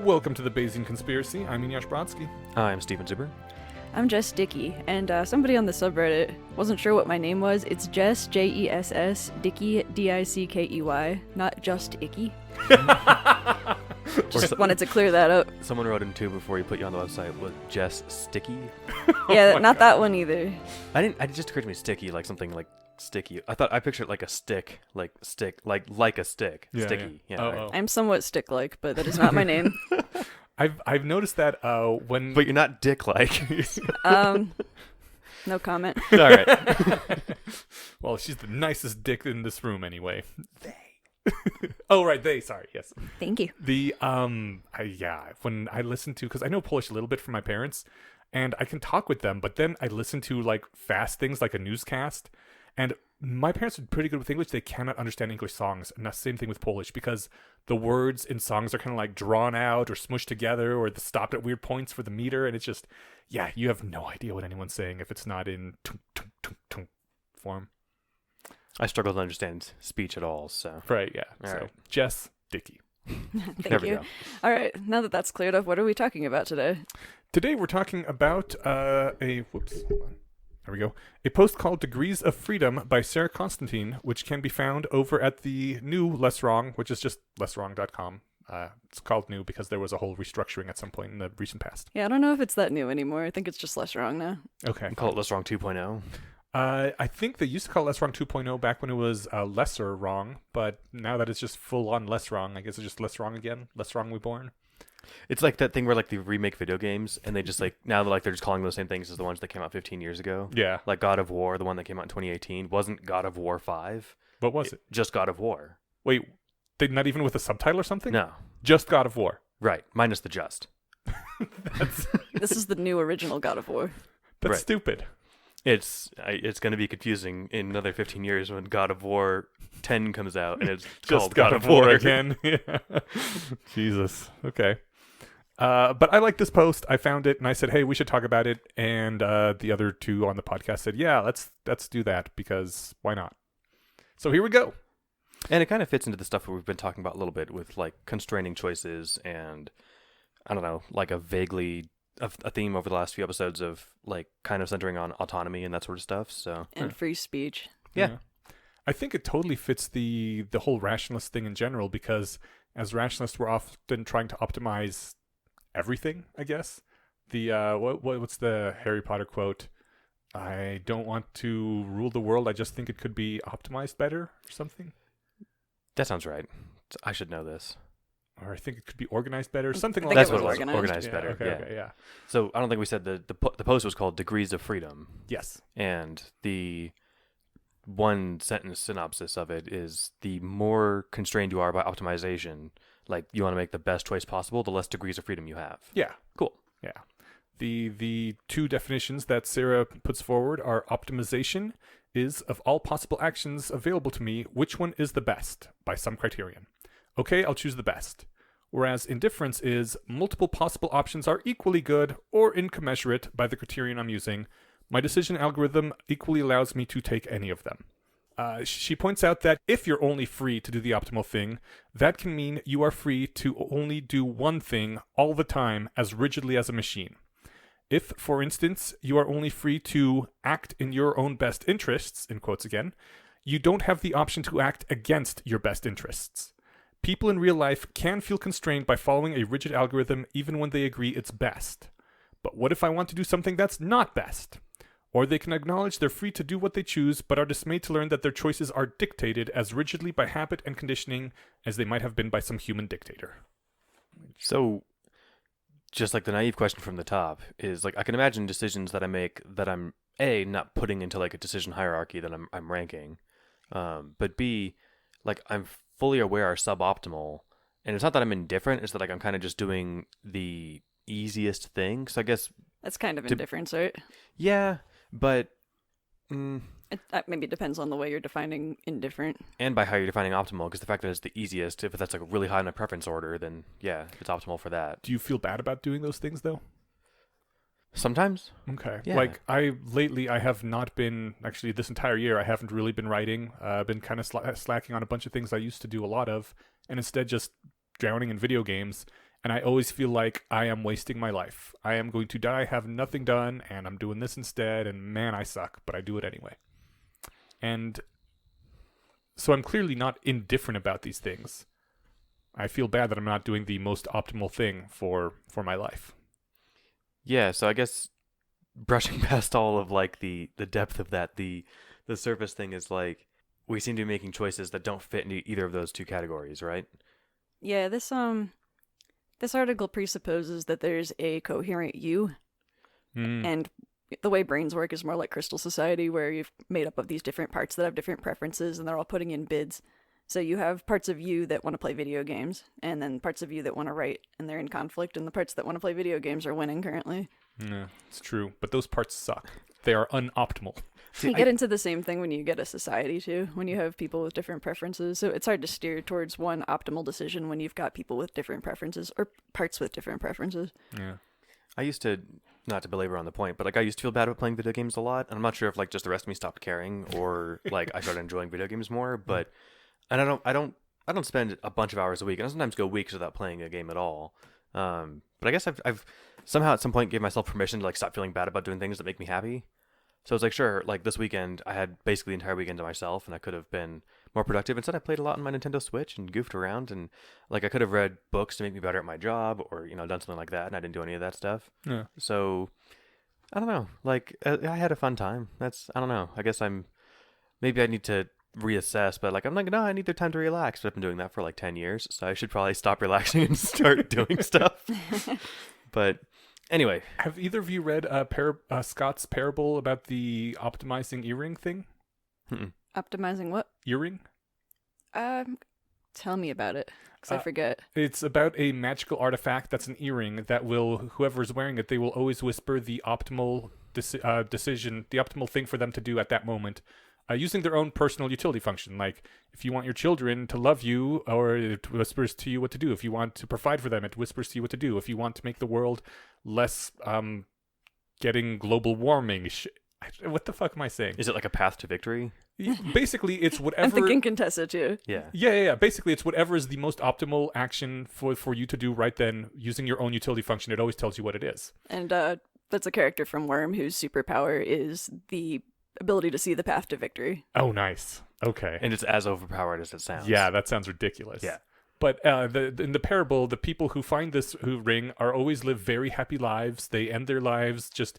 Welcome to the Bayesian Conspiracy. I'm Inyash Brodsky. I'm Steven Zuber. I'm Jess Dickey, and somebody on the subreddit wasn't sure what my name was. It's Jess, Jess, Dickey, Dickey, not just Icky. Just wanted to clear that up. Someone wrote in too before you put you on the website with Jess Sticky. Yeah, not that one either. It just occurred to me sticky, like something like sticky. I pictured like a stick, like a stick. Yeah, sticky. yeah. Yeah, right. I'm somewhat stick-like, but that is not my name. I've noticed that when... But you're not dick-like. No comment. All right. Well, she's the nicest dick in this room anyway. They. Oh, right, they. Sorry, yes. Thank you. When I listen to... Because I know Polish a little bit from my parents, and I can talk with them, but then I listen to, like, fast things, like a newscast, and my parents are pretty good with English. They cannot understand English songs, and that's the same thing with Polish, because the words in songs are kind of like drawn out or smushed together or stopped at weird points for the meter, and it's just, yeah, you have no idea what anyone's saying if it's not in tung form. I struggle to understand speech at all, so. Right, yeah. All so, right. Jess Dickey. Thank you. All right, now that that's cleared up, what are we talking about today? Today we're talking about hold on. There we go. A post called Degrees of Freedom by Sarah Constantin, which can be found over at the new Less Wrong, which is just lesswrong.com. It's called new because there was a whole restructuring at some point in the recent past. Yeah, I don't know if it's that new anymore. I think it's just less wrong now. Okay. Call it Less Wrong 2.0. I think they used to call it Less Wrong 2.0 back when it was Lesser Wrong, but now that it's just full on Less Wrong, I guess it's just Less Wrong again. Less Wrong Reborn. It's like that thing where like they remake video games and they just like now they're just calling those same things as the ones that came out 15 years ago. Yeah. Like God of War, the one that came out in 2018, wasn't God of War 5. What was it? Just God of War. Wait, they not even with a subtitle or something? No. Just God of War. Right. Minus the just. This is the new original God of War. That's Right. stupid. It's going to be confusing in another 15 years when God of War 10 comes out and it's Just called God of War again. Yeah. Jesus. Okay. But I like this post. I found it and I said, hey, we should talk about it. And the other two on the podcast said, yeah, let's do that because why not? So here we go. And it kind of fits into the stuff that we've been talking about a little bit with like constraining choices and I don't know, like a theme over the last few episodes of like kind of centering on autonomy and that sort of stuff. So And free speech. Yeah. I think it totally fits the whole rationalist thing in general because as rationalists, we're often trying to optimize everything, I guess. The what's the Harry Potter quote? I don't want to rule the world. I just think it could be optimized better or something. That sounds right. I should know this. Or I think it could be organized better or something I like think that. That's what it was. organized. Organized better. Okay, yeah. So I don't think we said the post was called Degrees of Freedom. Yes. And the one sentence synopsis of it is the more constrained you are by optimization, like you want to make the best choice possible, the less degrees of freedom you have. Yeah. Cool. Yeah. The two definitions that Sarah puts forward are optimization is of all possible actions available to me, which one is the best by some criterion. Okay, I'll choose the best. Whereas indifference is multiple possible options are equally good or incommensurate by the criterion I'm using. My decision algorithm equally allows me to take any of them. She points out that if you're only free to do the optimal thing, that can mean you are free to only do one thing all the time as rigidly as a machine. If, for instance, you are only free to act in your own best interests, in quotes again, you don't have the option to act against your best interests. People in real life can feel constrained by following a rigid algorithm even when they agree it's best. But what if I want to do something that's not best? Or they can acknowledge they're free to do what they choose, but are dismayed to learn that their choices are dictated as rigidly by habit and conditioning as they might have been by some human dictator. So just like the naive question from the top is like I can imagine decisions that I make that I'm A, not putting into like a decision hierarchy that I'm ranking, but B, like I'm fully aware are suboptimal, and it's not that I'm indifferent, it's that like I'm kind of just doing the easiest thing. So I guess That's kind of indifference, right? yeah, but That maybe depends on the way you're defining indifferent. and by how you're defining optimal, because the fact that it's the easiest, if that's like really high in my preference order, then yeah, it's optimal for that. Do you feel bad about doing those things, though? Sometimes. Okay. Yeah. Like, lately, I have not been, actually, this entire year, I haven't really been writing. I've been kind of slacking on a bunch of things I used to do a lot of, and instead just drowning in video games. And I always feel like I am wasting my life. I am going to die, have nothing done, and I'm doing this instead, and man, I suck, but I do it anyway. And so I'm clearly not indifferent about these things. I feel bad that I'm not doing the most optimal thing for my life. Yeah, so I guess brushing past all of like the depth of that, the surface thing is like we seem to be making choices that don't fit into either of those two categories, right? Yeah, this article presupposes that there's a coherent you, and the way brains work is more like Crystal Society, where you've made up of these different parts that have different preferences, and they're all putting in bids. So you have parts of you that want to play video games, and then parts of you that want to write, and they're in conflict, and the parts that want to play video games are winning currently. Yeah, it's true. But those parts suck. They are unoptimal. You get into the same thing when you get a society, too, when you have people with different preferences. So it's hard to steer towards one optimal decision when you've got people with different preferences, or parts with different preferences. Yeah. I used to, not to belabor on the point, but like I used to feel bad about playing video games a lot. And I'm not sure if like just the rest of me stopped caring or like I started enjoying video games more. But and I don't spend a bunch of hours a week, and I sometimes go weeks without playing a game at all. But I guess I've somehow at some point gave myself permission to like stop feeling bad about doing things that make me happy. So it's like, sure, like this weekend I had basically the entire weekend to myself, and I could have been more productive. Instead, I played a lot on my Nintendo Switch and goofed around, and like I could have read books to make me better at my job, or done something like that, and I didn't do any of that stuff. Yeah. So I don't know. Like I had a fun time. I don't know. I guess maybe I need to reassess, but like I'm like, no, I need the time to relax. But I've been doing that for like 10 years, so I should probably stop relaxing and start doing stuff. But anyway, have either of you read Scott's parable about the optimizing earring thing? Optimizing what? Earring? Tell me about it, because I forget. It's about a magical artifact that's an earring that will, whoever's wearing it, they will always whisper the optimal decision, the optimal thing for them to do at that moment, using their own personal utility function. Like, if you want your children to love you, or it whispers to you what to do. If you want to provide for them, it whispers to you what to do. If you want to make the world less getting global warming. What the fuck am I saying? Is it like a path to victory? Basically, it's whatever. I'm thinking Contessa too. Yeah. Basically, it's whatever is the most optimal action for you to do right then, using your own utility function. It always tells you what it is. And that's a character from Worm whose superpower is the ability to see the path to victory. Oh, nice. Okay. And it's as overpowered as it sounds. Yeah, that sounds ridiculous. Yeah. But in the parable, the people who find this ring are always live very happy lives. They end their lives just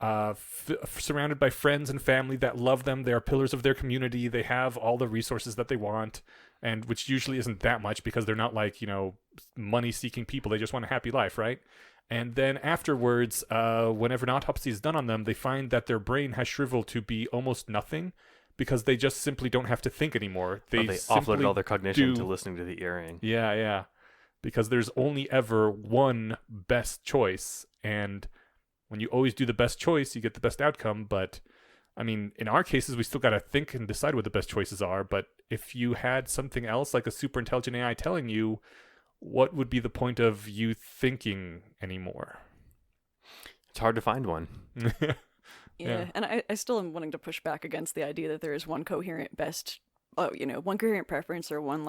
surrounded by friends and family that love them. They are pillars of their community. They have all the resources that they want, and which usually isn't that much because they're not like, money-seeking people. They just want a happy life, right? And then afterwards, whenever an autopsy is done on them, they find that their brain has shriveled to be almost nothing because they just simply don't have to think anymore. They offloaded all their cognition to listening to the earring. Yeah. Because there's only ever one best choice, and when you always do the best choice, you get the best outcome. But, I mean, in our cases, we still got to think and decide what the best choices are. But if you had something else, like a super intelligent AI telling you, what would be the point of you thinking anymore? It's hard to find one. Yeah, and I still am wanting to push back against the idea that there is one coherent one coherent preference or one,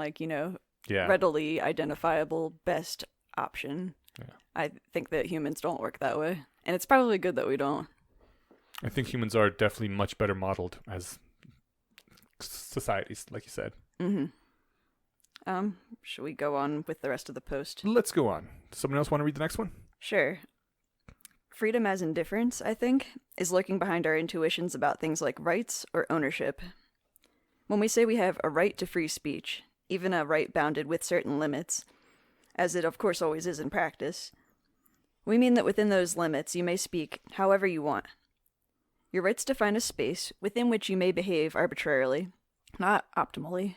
readily identifiable best option. Yeah. I think that humans don't work that way. And it's probably good that we don't. I think humans are definitely much better modeled as societies, like you said. Mm-hmm. Should we go on with the rest of the post? Let's go on. Does someone else want to read the next one? Sure. Freedom as indifference, I think, is lurking behind our intuitions about things like rights or ownership. When we say we have a right to free speech, even a right bounded with certain limits, as it of course always is in practice, we mean that within those limits you may speak however you want. Your rights define a space within which you may behave arbitrarily, not optimally.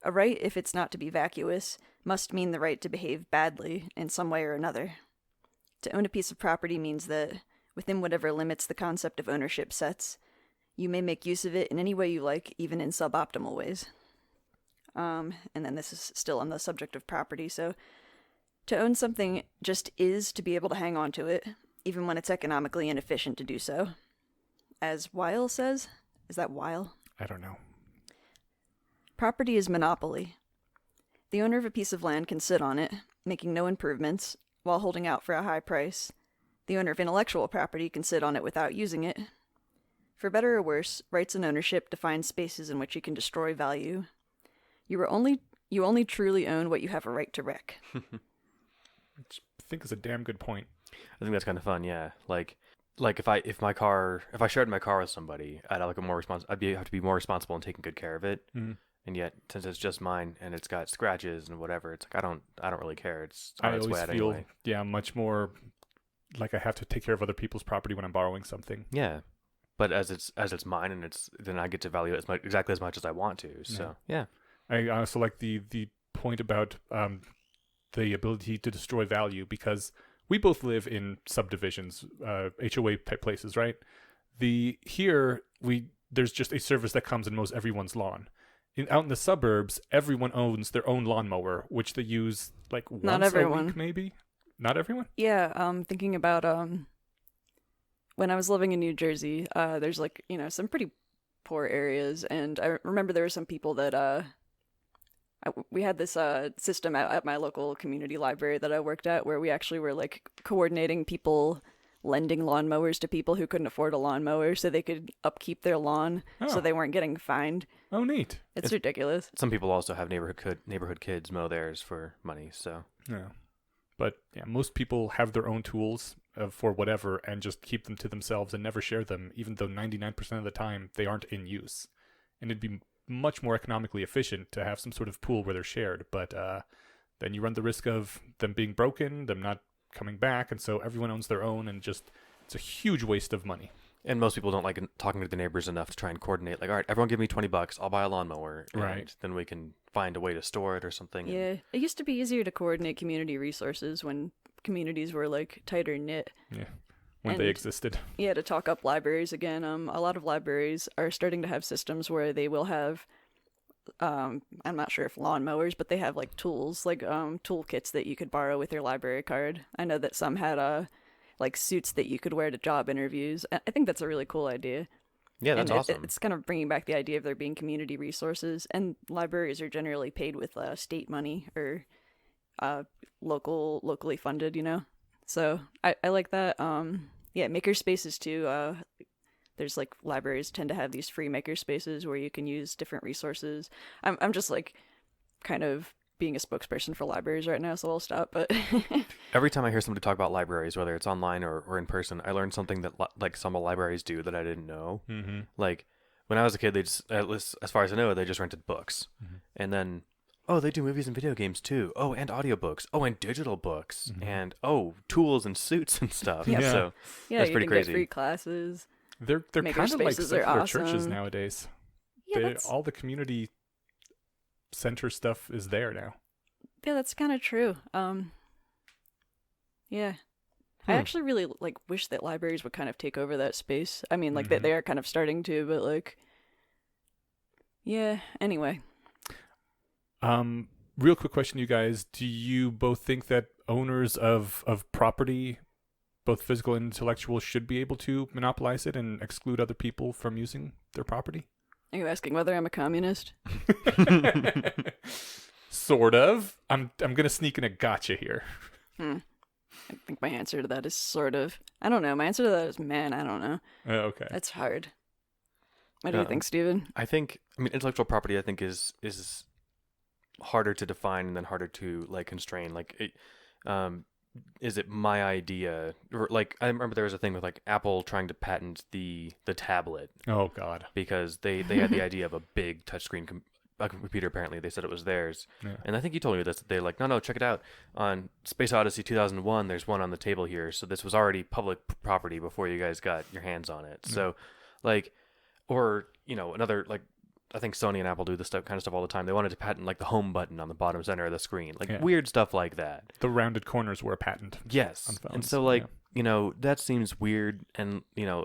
A right, if it's not to be vacuous, must mean the right to behave badly in some way or another. To own a piece of property means that, within whatever limits the concept of ownership sets, you may make use of it in any way you like, even in suboptimal ways. And then this is still on the subject of property, so to own something just is to be able to hang on to it, even when it's economically inefficient to do so. As Weil says, is that Weil? I don't know. Property is monopoly. The owner of a piece of land can sit on it, making no improvements while holding out for a high price. The owner of intellectual property can sit on it without using it. For better or worse, rights and ownership define spaces in which you can destroy value. You only truly own what you have a right to wreck. Which I think is a damn good point. I think that's kind of fun, yeah. Like if I shared my car with somebody, I'd have to be more responsible in taking good care of it. Mm. And yet, since it's just mine and it's got scratches and whatever, it's like I don't really care. I on its always way out feel anyway. much more like I have to take care of other people's property when I'm borrowing something. Yeah, but as it's mine and then I get to value it exactly as much as I want to. So yeah. I also like the point about the ability to destroy value, because we both live in subdivisions, HOA type places, right? There's just a service that comes and mows everyone's lawn. Out in the suburbs, everyone owns their own lawnmower, which they use like once a week, maybe. Not everyone? Yeah, thinking about when I was living in New Jersey, there's like, some pretty poor areas, and I remember there were some people that we had this system at my local community library that I worked at, where we actually were like coordinating people lending lawnmowers to people who couldn't afford a lawnmower so they could upkeep their lawn so they weren't getting fined. Oh, neat. It's ridiculous. Some people also have neighborhood kids mow theirs for money, so. Yeah. But yeah, most people have their own tools for whatever and just keep them to themselves and never share them, even though 99% of the time they aren't in use. And it'd be much more economically efficient to have some sort of pool where they're shared, but then you run the risk of them being broken, them not coming back, and so everyone owns their own, and just it's a huge waste of money. And most people don't like talking to the neighbors enough to try and coordinate, like, all right, everyone give me $20, I'll buy a lawnmower, and right, then we can find a way to store it or something. Yeah, it used to be easier to coordinate community resources when communities were like tighter knit. Yeah, when they existed. Yeah, to talk up libraries again, a lot of libraries are starting to have systems where they will have I'm not sure if lawnmowers, but they have like tools, like toolkits that you could borrow with your library card. I know that some had like suits that you could wear to job interviews. I think that's a really cool idea. Yeah, that's awesome. It's kind of bringing back the idea of there being community resources, and libraries are generally paid with state money or locally funded, So I like that. Yeah, maker spaces too. There's like libraries tend to have these free maker spaces where you can use different resources. I'm just like kind of being a spokesperson for libraries right now, so I'll stop. But every time I hear somebody talk about libraries, whether it's online or in person, I learn something that like some libraries do that I didn't know. Mm-hmm. Like when I was a kid, they just, at least as far as I know, they just rented books, and then they do movies and video games too. Oh, and audiobooks. Oh, and digital books, and tools and suits and stuff. Yeah. So that's pretty crazy. Get free classes. They're kind of like secular awesome. churches nowadays. Yeah, all the community center stuff is there now. Yeah, that's kind of true. Yeah. I actually really like wish that libraries would kind of take over that space. I mean, like they are kind of starting to, but like, yeah. Anyway. Real quick question, you guys: do you both think that owners of property, both physical and intellectual, should be able to monopolize it and exclude other people from using their property? Are you asking whether I'm a communist? Sort of. I'm gonna sneak in a gotcha here. I think my answer to that is sort of. I don't know. My answer to that is man. I don't know. Okay. That's hard. What do you think, Steven? I mean, intellectual property, I think, is harder to define and then harder to like constrain. Like, is it my idea? Or like, I remember there was a thing with like Apple trying to patent the tablet. Oh God. Because they had the idea of a big touchscreen computer. Apparently, they said it was theirs. Yeah. And I think you told me this. They're like, no, check it out. On Space Odyssey 2001, there's one on the table here. So this was already public property before you guys got your hands on it. Yeah. So, like, or another like. I think Sony and Apple do this kind of stuff all the time. They wanted to patent like the home button on the bottom center of the screen, like weird stuff like that. The rounded corners were a patent. Yes, on phones. And so like that seems weird, and a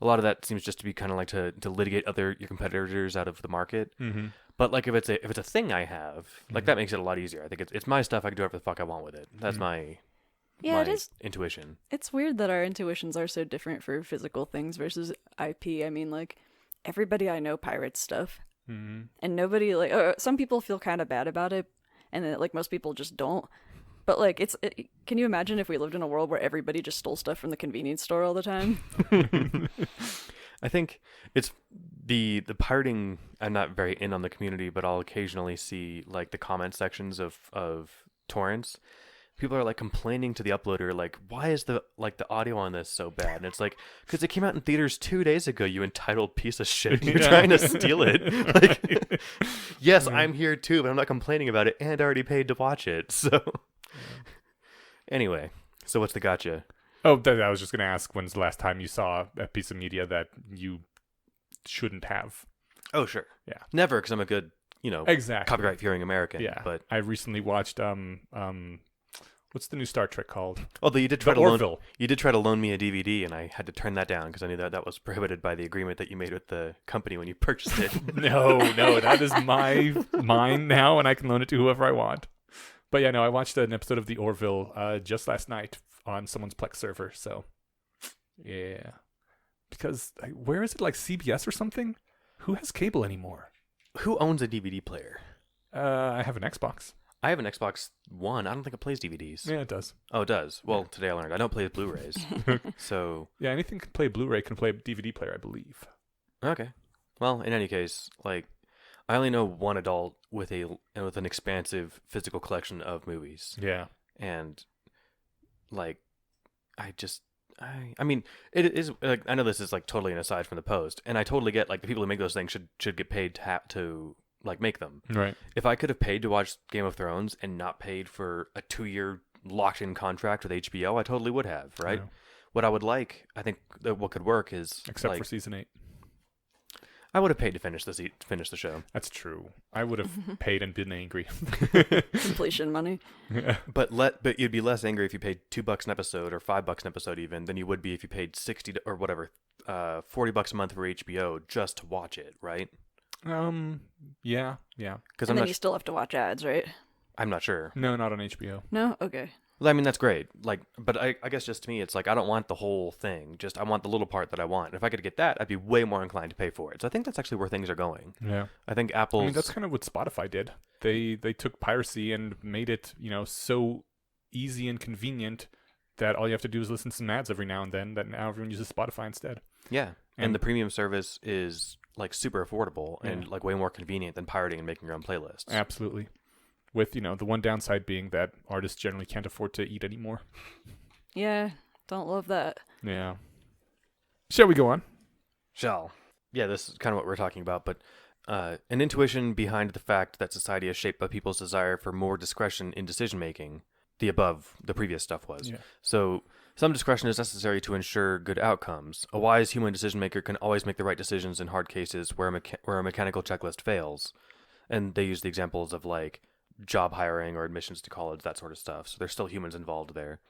lot of that seems just to be kind of like to litigate your competitors out of the market. Mm-hmm. But like if it's a thing I have, like that makes it a lot easier. I think it's my stuff. I can do whatever the fuck I want with it. That's my it is intuition. It's weird that our intuitions are so different for physical things versus IP. I mean, like. Everybody I know pirates stuff, and nobody some people feel kind of bad about it, and then, like most people just don't. But like, can you imagine if we lived in a world where everybody just stole stuff from the convenience store all the time? I think it's the pirating. I'm not very in on the community, but I'll occasionally see like the comment sections of torrents. People are like complaining to the uploader, like, why is the audio on this so bad? And it's like, because it came out in theaters 2 days ago, you entitled piece of shit. You're trying to steal it. Like, yes, I'm here too, but I'm not complaining about it, and I already paid to watch it. So, anyway, so what's the gotcha? Oh, I was just going to ask, when's the last time you saw a piece of media that you shouldn't have? Oh, sure. Yeah. Never, because I'm a good, exactly copyright-fearing American. Yeah. But I recently watched what's the new Star Trek called? Although you did try Orville. You did try to loan me a DVD, and I had to turn that down because I knew that was prohibited by the agreement that you made with the company when you purchased it. No, that is mine now, and I can loan it to whoever I want. But yeah, no, I watched an episode of The Orville just last night on someone's Plex server. So yeah, because where is it? Like CBS or something? Who has cable anymore? Who owns a DVD player? I have an Xbox. I have an Xbox One. I don't think it plays DVDs. Yeah, it does. Oh, it does. Well, today I learned I don't play Blu-rays. So yeah, anything can play Blu-ray can play a DVD player, I believe. Okay. Well, in any case, like I only know one adult with an expansive physical collection of movies. Yeah. And like I mean, it is like, I know this is like totally an aside from the post, and I totally get like the people who make those things should get paid to like make them. Right. If I could have paid to watch Game of Thrones and not paid for a 2-year locked-in contract with HBO, I totally would have, right? Yeah. What I would like, I think that what could work is except for season 8. I would have paid to finish the show. That's true. I would have paid and been angry. Completion money. Yeah. But you'd be less angry if you paid $2 an episode or $5 an episode even than you would be if you paid $60 or whatever, $40 a month for HBO just to watch it, right? Yeah. Because And then you still have to watch ads, right? I'm not sure. No, not on HBO. No? Okay. Well, I mean, that's great. Like, but I guess just to me, it's like, I don't want the whole thing. Just, I want the little part that I want. And if I could get that, I'd be way more inclined to pay for it. So I think that's actually where things are going. Yeah. I think Apple's... I mean, that's kind of what Spotify did. They took piracy and made it, so easy and convenient that all you have to do is listen to some ads every now and then, that now everyone uses Spotify instead. Yeah. And the premium service is like super affordable and Yeah. like way more convenient than pirating and making your own playlists. Absolutely. With, the one downside being that artists generally can't afford to eat anymore. Yeah, don't love that. Yeah. Shall we go on? Yeah, this is kind of what we're talking about, but an intuition behind the fact that society is shaped by people's desire for more discretion in decision making. The previous stuff was. Yeah. So some discretion is necessary to ensure good outcomes. A wise human decision maker can always make the right decisions in hard cases where a mechanical checklist fails. And they use the examples of like job hiring or admissions to college, that sort of stuff. So there's still humans involved there.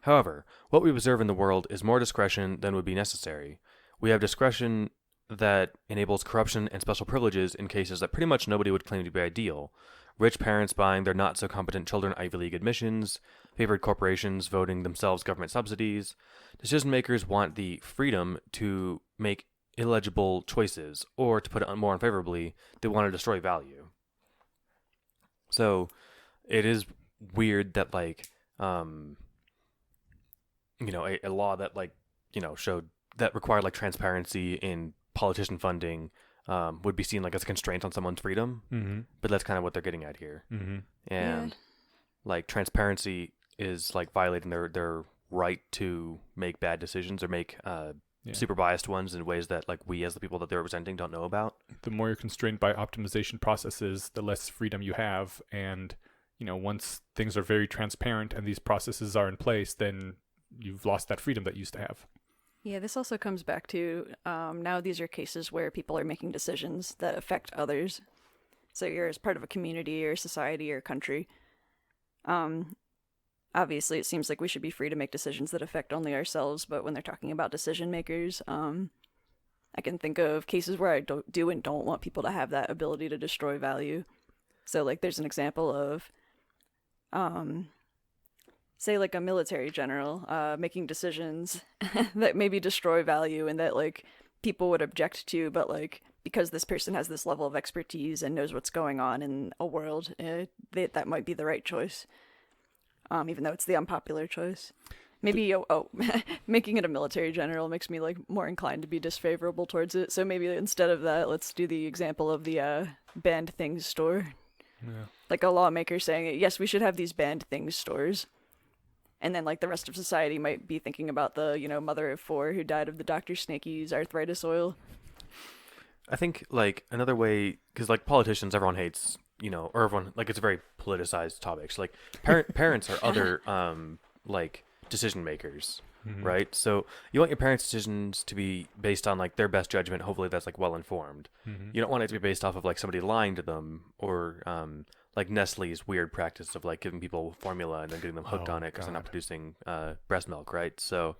However, what we observe in the world is more discretion than would be necessary. We have discretion that enables corruption and special privileges in cases that pretty much nobody would claim to be ideal. Rich parents buying their not-so-competent children Ivy League admissions, favored corporations voting themselves government subsidies. Decision-makers want the freedom to make illegible choices, or to put it more unfavorably, they want to destroy value. So, it is weird that, like, a law that, like, showed that required, like, transparency in politician funding would be seen like as a constraint on someone's freedom. Mm-hmm. But that's kind of what they're getting at here. Mm-hmm. And like transparency is like violating their right to make bad decisions or make super biased ones in ways that like we as the people that they're representing don't know about. The more you're constrained by optimization processes, the less freedom you have. And, once things are very transparent and these processes are in place, then you've lost that freedom that you used to have. Yeah, this also comes back to now these are cases where people are making decisions that affect others. So you're as part of a community or society or country. Obviously, it seems like we should be free to make decisions that affect only ourselves, but when they're talking about decision makers, I can think of cases where I do and don't want people to have that ability to destroy value. So, like, there's an example of... say like a military general making decisions that maybe destroy value and that like people would object to, but like because this person has this level of expertise and knows what's going on in a world, that might be the right choice. even though it's the unpopular choice. Maybe making it a military general makes me like more inclined to be disfavorable towards it. So maybe instead of that, let's do the example of the banned things store. Yeah. Like a lawmaker saying, yes, we should have these banned things stores. And then like the rest of society might be thinking about the, mother of 4 who died of the Dr. Snaky's arthritis oil. I think like another way, because like politicians, everyone hates, or everyone, like it's a very politicized topic. So like parents are other like decision makers, right? So you want your parents' decisions to be based on like their best judgment. Hopefully that's like well informed. You don't want it to be based off of like somebody lying to them, or like Nestle's weird practice of like giving people formula and then getting them hooked on it because they're not producing breast milk, right? So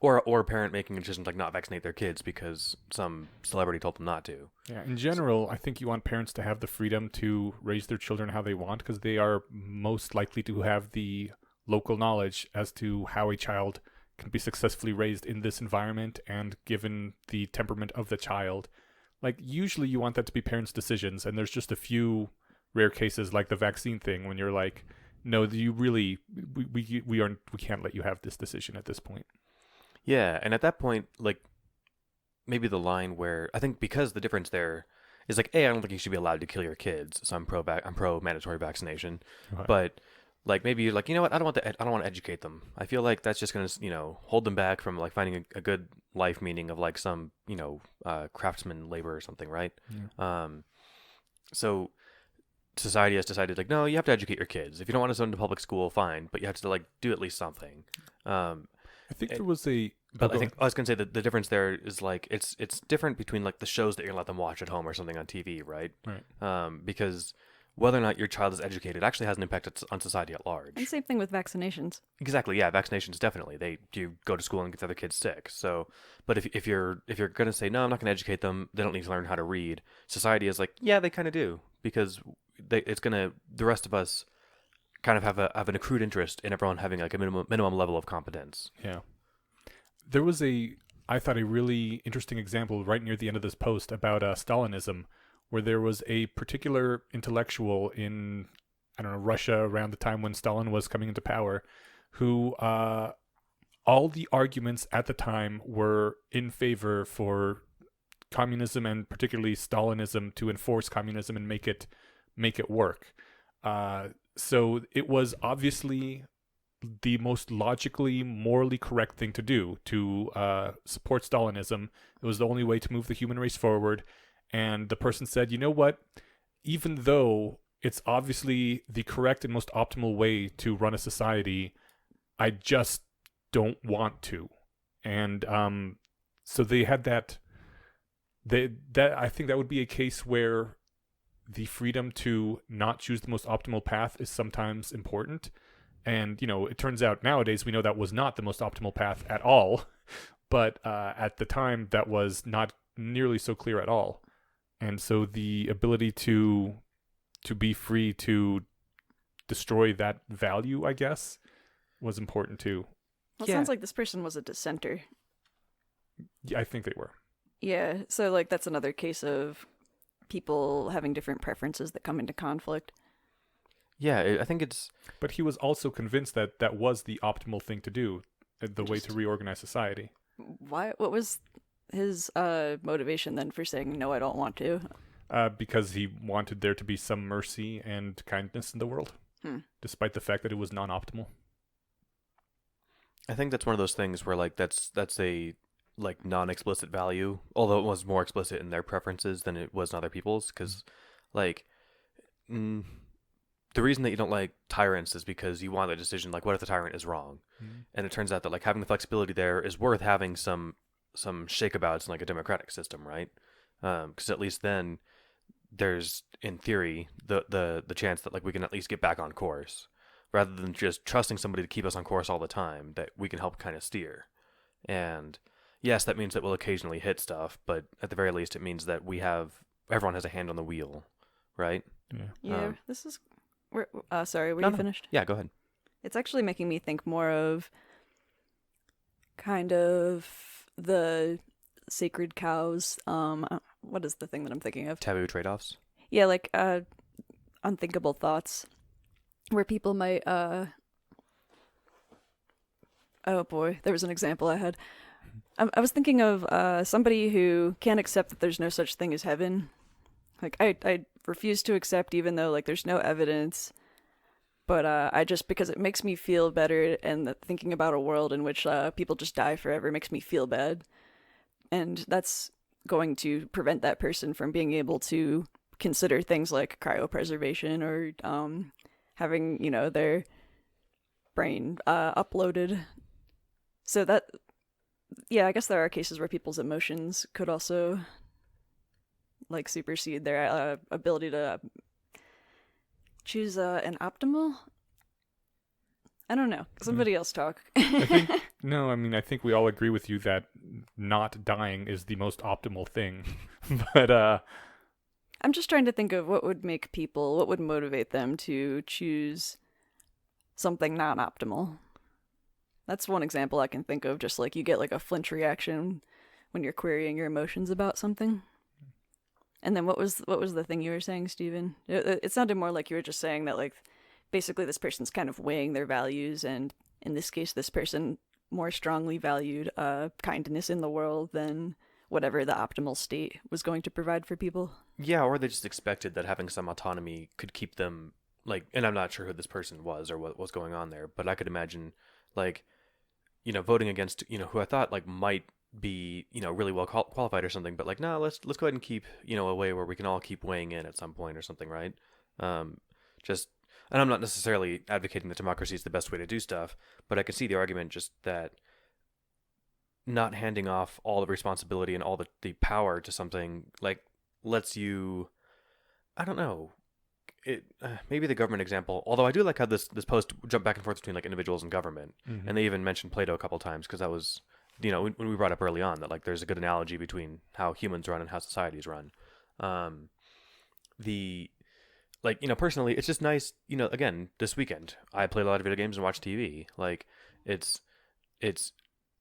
or a parent making a decision to like not vaccinate their kids because some celebrity told them not to. Yeah, in general, I think you want parents to have the freedom to raise their children how they want, because they are most likely to have the local knowledge as to how a child can be successfully raised in this environment and given the temperament of the child. Like, usually you want that to be parents' decisions, and there's just a few rare cases like the vaccine thing when you're like, no, you really, we can't let you have this decision at this point. Yeah, and at that point, like, maybe the line where, I think because the difference there is like, A, I don't think you should be allowed to kill your kids, so I'm pro mandatory vaccination, Right. but like maybe you're like, you know what, I don't want to educate them. I feel like that's just gonna, hold them back from like finding a good life meaning of like some, craftsman labor or something, right? Yeah. So society has decided like, no, you have to educate your kids. If you don't want to send them to public school, fine, but you have to like do at least something. I think there was a... But I think I was gonna say that the difference there is like it's different between like the shows that you're gonna let them watch at home or something on TV, right? Right. Because whether or not your child is educated actually has an impact on society at large. And same thing with vaccinations. Exactly, yeah, vaccinations definitely. They do go to school and get the other kids sick. So, but if you're gonna say no, I'm not gonna educate them, they don't need to learn how to read. Society is like, yeah, they kind of do, because the rest of us kind of have an accrued interest in everyone having like a minimum level of competence. Yeah. There was I thought a really interesting example right near the end of this post about Stalinism, where there was a particular intellectual in, I don't know, Russia around the time when Stalin was coming into power, who all the arguments at the time were in favor for communism, and particularly Stalinism, to enforce communism and make it work. So it was obviously the most logically, morally correct thing to do, to support Stalinism. It was the only way to move the human race forward. And the person said, you know what? Even though it's obviously the correct and most optimal way to run a society, I just don't want to. And so they had that I think that would be a case where the freedom to not choose the most optimal path is sometimes important. And, it turns out nowadays we know that was not the most optimal path at all. But at the time, that was not nearly so clear at all. And so the ability to be free to destroy that value, I guess, was important too. Well, it sounds like this person was a dissenter. Yeah, I think they were. Yeah, so like that's another case of people having different preferences that come into conflict. Yeah, I think it's... But he was also convinced that that was the optimal thing to do, the way to reorganize society. Why? What was his motivation then for saying, no, I don't want to? Because he wanted there to be some mercy and kindness in the world, despite the fact that it was non-optimal. I think that's one of those things where like that's a like non-explicit value, although it was more explicit in their preferences than it was in other people's, because like the reason that you don't like tyrants is because you want a decision like, what if the tyrant is wrong? And it turns out that like having the flexibility there is worth having some shakeabouts in like a democratic system, right? Because at least then there's, in theory, the chance that like we can at least get back on course, rather than just trusting somebody to keep us on course all the time, that we can help kind of steer. And yes, that means that we'll occasionally hit stuff, but at the very least it means that everyone has a hand on the wheel, right? Yeah, this is... sorry, were you you finished? Yeah, go ahead. It's actually making me think more of kind of the sacred cows. What is the thing that I'm thinking of? Taboo trade-offs? Yeah, like unthinkable thoughts. where people might oh boy, there was an example I had. I was thinking of somebody who can't accept that there's no such thing as heaven. Like I refuse to accept, even though like there's no evidence. But I just, because it makes me feel better, and that thinking about a world in which people just die forever makes me feel bad. And that's going to prevent that person from being able to consider things like cryopreservation or having, you know, their brain uploaded. So that, yeah, I guess there are cases where people's emotions could also like supersede their ability to choose an optimal. I don't know. Somebody else talk. I think we all agree with you that not dying is the most optimal thing. But I'm just trying to think of what would motivate them to choose something non-optimal. That's one example I can think of, just like you get like a flinch reaction when you're querying your emotions about something. And then what was the thing you were saying, Stephen? It sounded more like you were just saying that, like, basically this person's kind of weighing their values, and in this case, this person more strongly valued kindness in the world than whatever the optimal state was going to provide for people. Yeah, or they just expected that having some autonomy could keep them, like, and I'm not sure who this person was or what was going on there, but I could imagine, like, you know, voting against, you know, who I thought, like, might be, you know, really well qualified or something, but like, no, let's go ahead and keep, you know, a way where we can all keep weighing in at some point or something, right? Just, and I'm not necessarily advocating that democracy is the best way to do stuff, but I can see the argument just that not handing off all the responsibility and all the power to something like lets you, I don't know, it maybe the government example, although I do like how this post jumped back and forth between like individuals and government, and they even mentioned Plato a couple times, because that was, you know, when we brought up early on that like there's a good analogy between how humans run and how societies run. Like, you know, personally, it's just nice, you know, again, this weekend I played a lot of video games and watched TV. Like, it's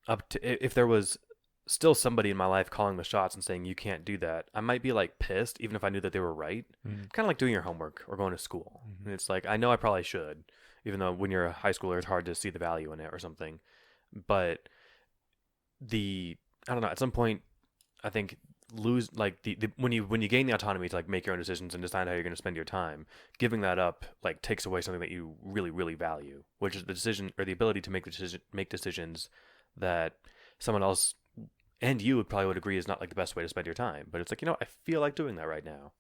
up to, if there was still somebody in my life calling the shots and saying you can't do that, I might be like pissed, even if I knew that they were right. Kind of like doing your homework or going to school. And it's like, I know I probably should, even though when you're a high schooler it's hard to see the value in it or something. But I don't know, at some point I think lose like the when you gain the autonomy to like make your own decisions and decide how you're going to spend your time, giving that up like takes away something that you really, really value, which is the decision or the ability to make decisions that someone else and you would agree is not like the best way to spend your time. But it's like, you know, I feel like doing that right now.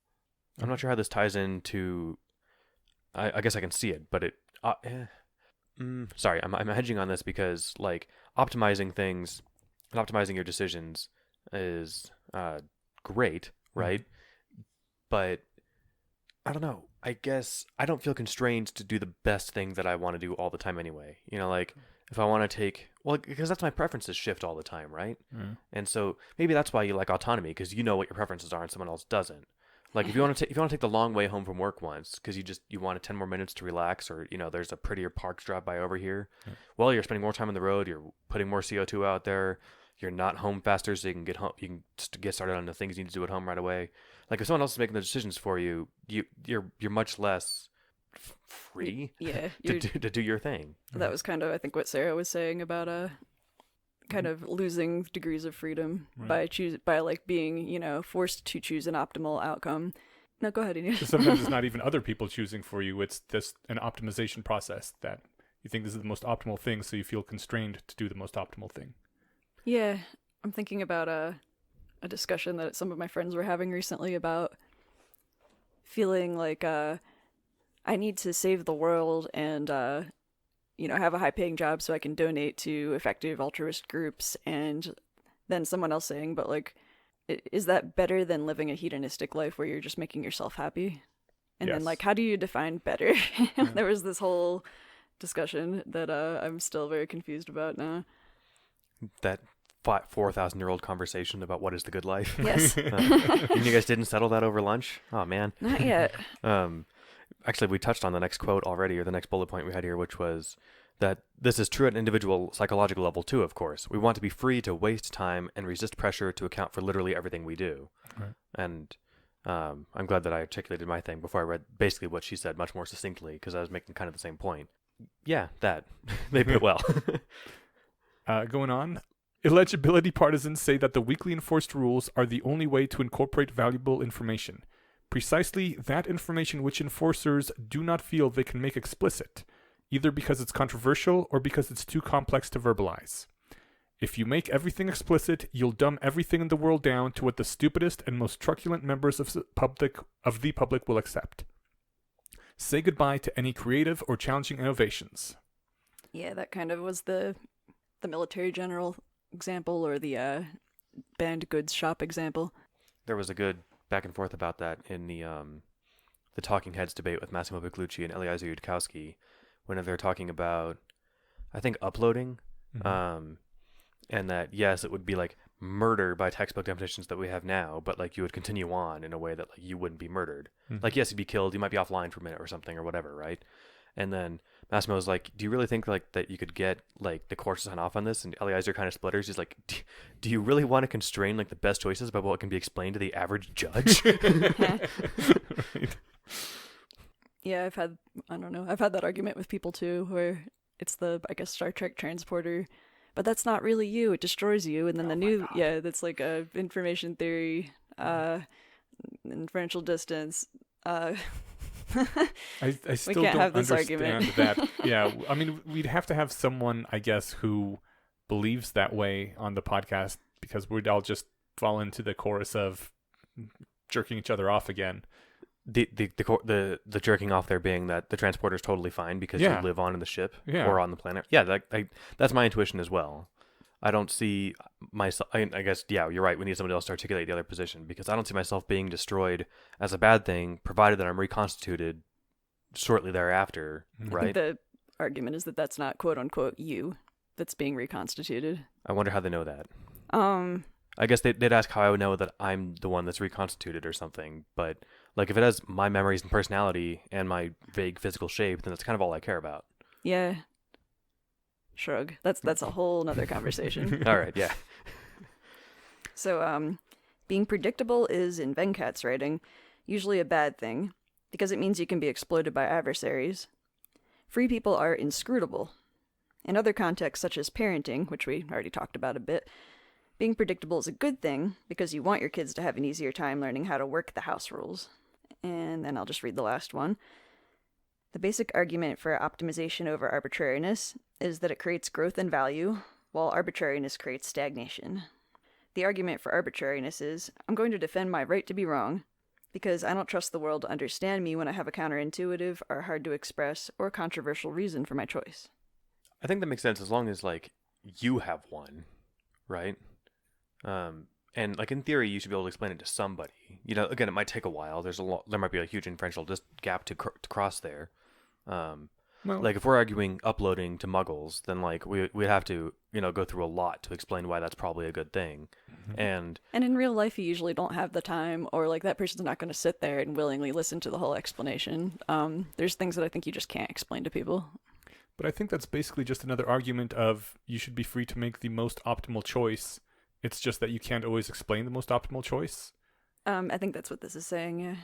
I'm not sure how this ties into, I guess I can see it, but it sorry, I'm hedging on this because like optimizing things and optimizing your decisions is great, right? But I don't know. I guess I don't feel constrained to do the best thing that I want to do all the time anyway. You know, like if I want to take, well, because that's my preferences shift all the time, right? And so maybe that's why you like autonomy, because you know what your preferences are and someone else doesn't. Like if you want to take the long way home from work once because you want 10 more minutes to relax, or you know there's a prettier park to drive by over here. Well, you're spending more time on the road. You're putting more CO2 out there. You're not home faster, so you can get home. You can just get started on the things you need to do at home right away. Like if someone else is making the decisions for you, you're much less free. Yeah, to do your thing. That was kind of, I think, what Sarah was saying about kind of losing degrees of freedom by like being, you know, forced to choose an optimal outcome. No, go ahead, Ian. Sometimes it's not even other people choosing for you. It's just an optimization process that you think this is the most optimal thing, so you feel constrained to do the most optimal thing. Yeah, I'm thinking about a discussion that some of my friends were having recently about feeling like I need to save the world and you know, have a high-paying job so I can donate to effective altruist groups, and then someone else saying, but like, is that better than living a hedonistic life where you're just making yourself happy? And then like, how do you define better? There was this whole discussion that I'm still very confused about now. That 4,000-year-old conversation about what is the good life. Yes. And you guys didn't settle that over lunch? Oh man. Not yet. Actually, we touched on the next quote already, or the next bullet point we had here, which was that this is true at an individual psychological level too, of course. We want to be free to waste time and resist pressure to account for literally everything we do. Right. And I'm glad that I articulated my thing before I read basically what she said much more succinctly, because I was making kind of the same point. Yeah, that. They put it well. Going on. Illegibility partisans say that the weakly enforced rules are the only way to incorporate valuable information. Precisely that information which enforcers do not feel they can make explicit, either because it's controversial or because it's too complex to verbalize. If you make everything explicit, you'll dumb everything in the world down to what the stupidest and most truculent members of the public will accept. Say goodbye to any creative or challenging innovations. Yeah, that kind of was the military general example, or the banned goods shop example. There was a good back and forth about that in the Talking Heads debate with Massimo Piccolucci and Eliezer Yudkowsky, when they're talking about, I think, uploading. And that, yes, it would be like murder by textbook definitions that we have now, but like you would continue on in a way that like you wouldn't be murdered. Like, yes, you'd be killed, you might be offline for a minute or something or whatever, right? And then Massimo was like, do you really think like that you could get like the court to sign off on this? And Eliezer kind of sputters. He's like, do you really want to constrain like the best choices about what can be explained to the average judge? Right. Yeah, I've had that argument with people too, where it's the, I guess, Star Trek transporter, but that's not really you, it destroys you. And then that's like a information theory, inferential distance. I still can't don't have this understand argument. that. Yeah, I mean, we'd have to have someone, I guess, who believes that way on the podcast, because we'd all just fall into the chorus of jerking each other off again. The jerking off there being that the transporter is totally fine because you live on in the ship or on the planet. Yeah, that's my intuition as well. I don't see myself. I guess, yeah, you're right. We need somebody else to articulate the other position, because I don't see myself being destroyed as a bad thing, provided that I'm reconstituted shortly thereafter. Right. I think the argument is that that's not quote unquote you that's being reconstituted. I wonder how they know that. I guess they'd ask how I would know that I'm the one that's reconstituted or something. But like, if it has my memories and personality and my vague physical shape, then that's kind of all I care about. Yeah. Shrug. That's a whole nother conversation. All right, yeah. So, being predictable is, in Venkat's writing, usually a bad thing, because it means you can be exploited by adversaries. Free people are inscrutable. In other contexts, such as parenting, which we already talked about a bit, being predictable is a good thing, because you want your kids to have an easier time learning how to work the house rules. And then I'll just read the last one. The basic argument for optimization over arbitrariness is that it creates growth and value, while arbitrariness creates stagnation. The argument for arbitrariness is, I'm going to defend my right to be wrong, because I don't trust the world to understand me when I have a counterintuitive or hard to express or controversial reason for my choice. I think that makes sense as long as, like, you have one, right? And like in theory, you should be able to explain it to somebody. You know, again, it might take a while. There might be a huge inferential gap to cross there. Like if we're arguing uploading to Muggles, then like we'd have to, you know, go through a lot to explain why that's probably a good thing. And in real life, you usually don't have the time, or like that person's not going to sit there and willingly listen to the whole explanation. There's things that I think you just can't explain to people. But I think that's basically just another argument of you should be free to make the most optimal choice. It's just that you can't always explain the most optimal choice. I think that's what this is saying, yeah.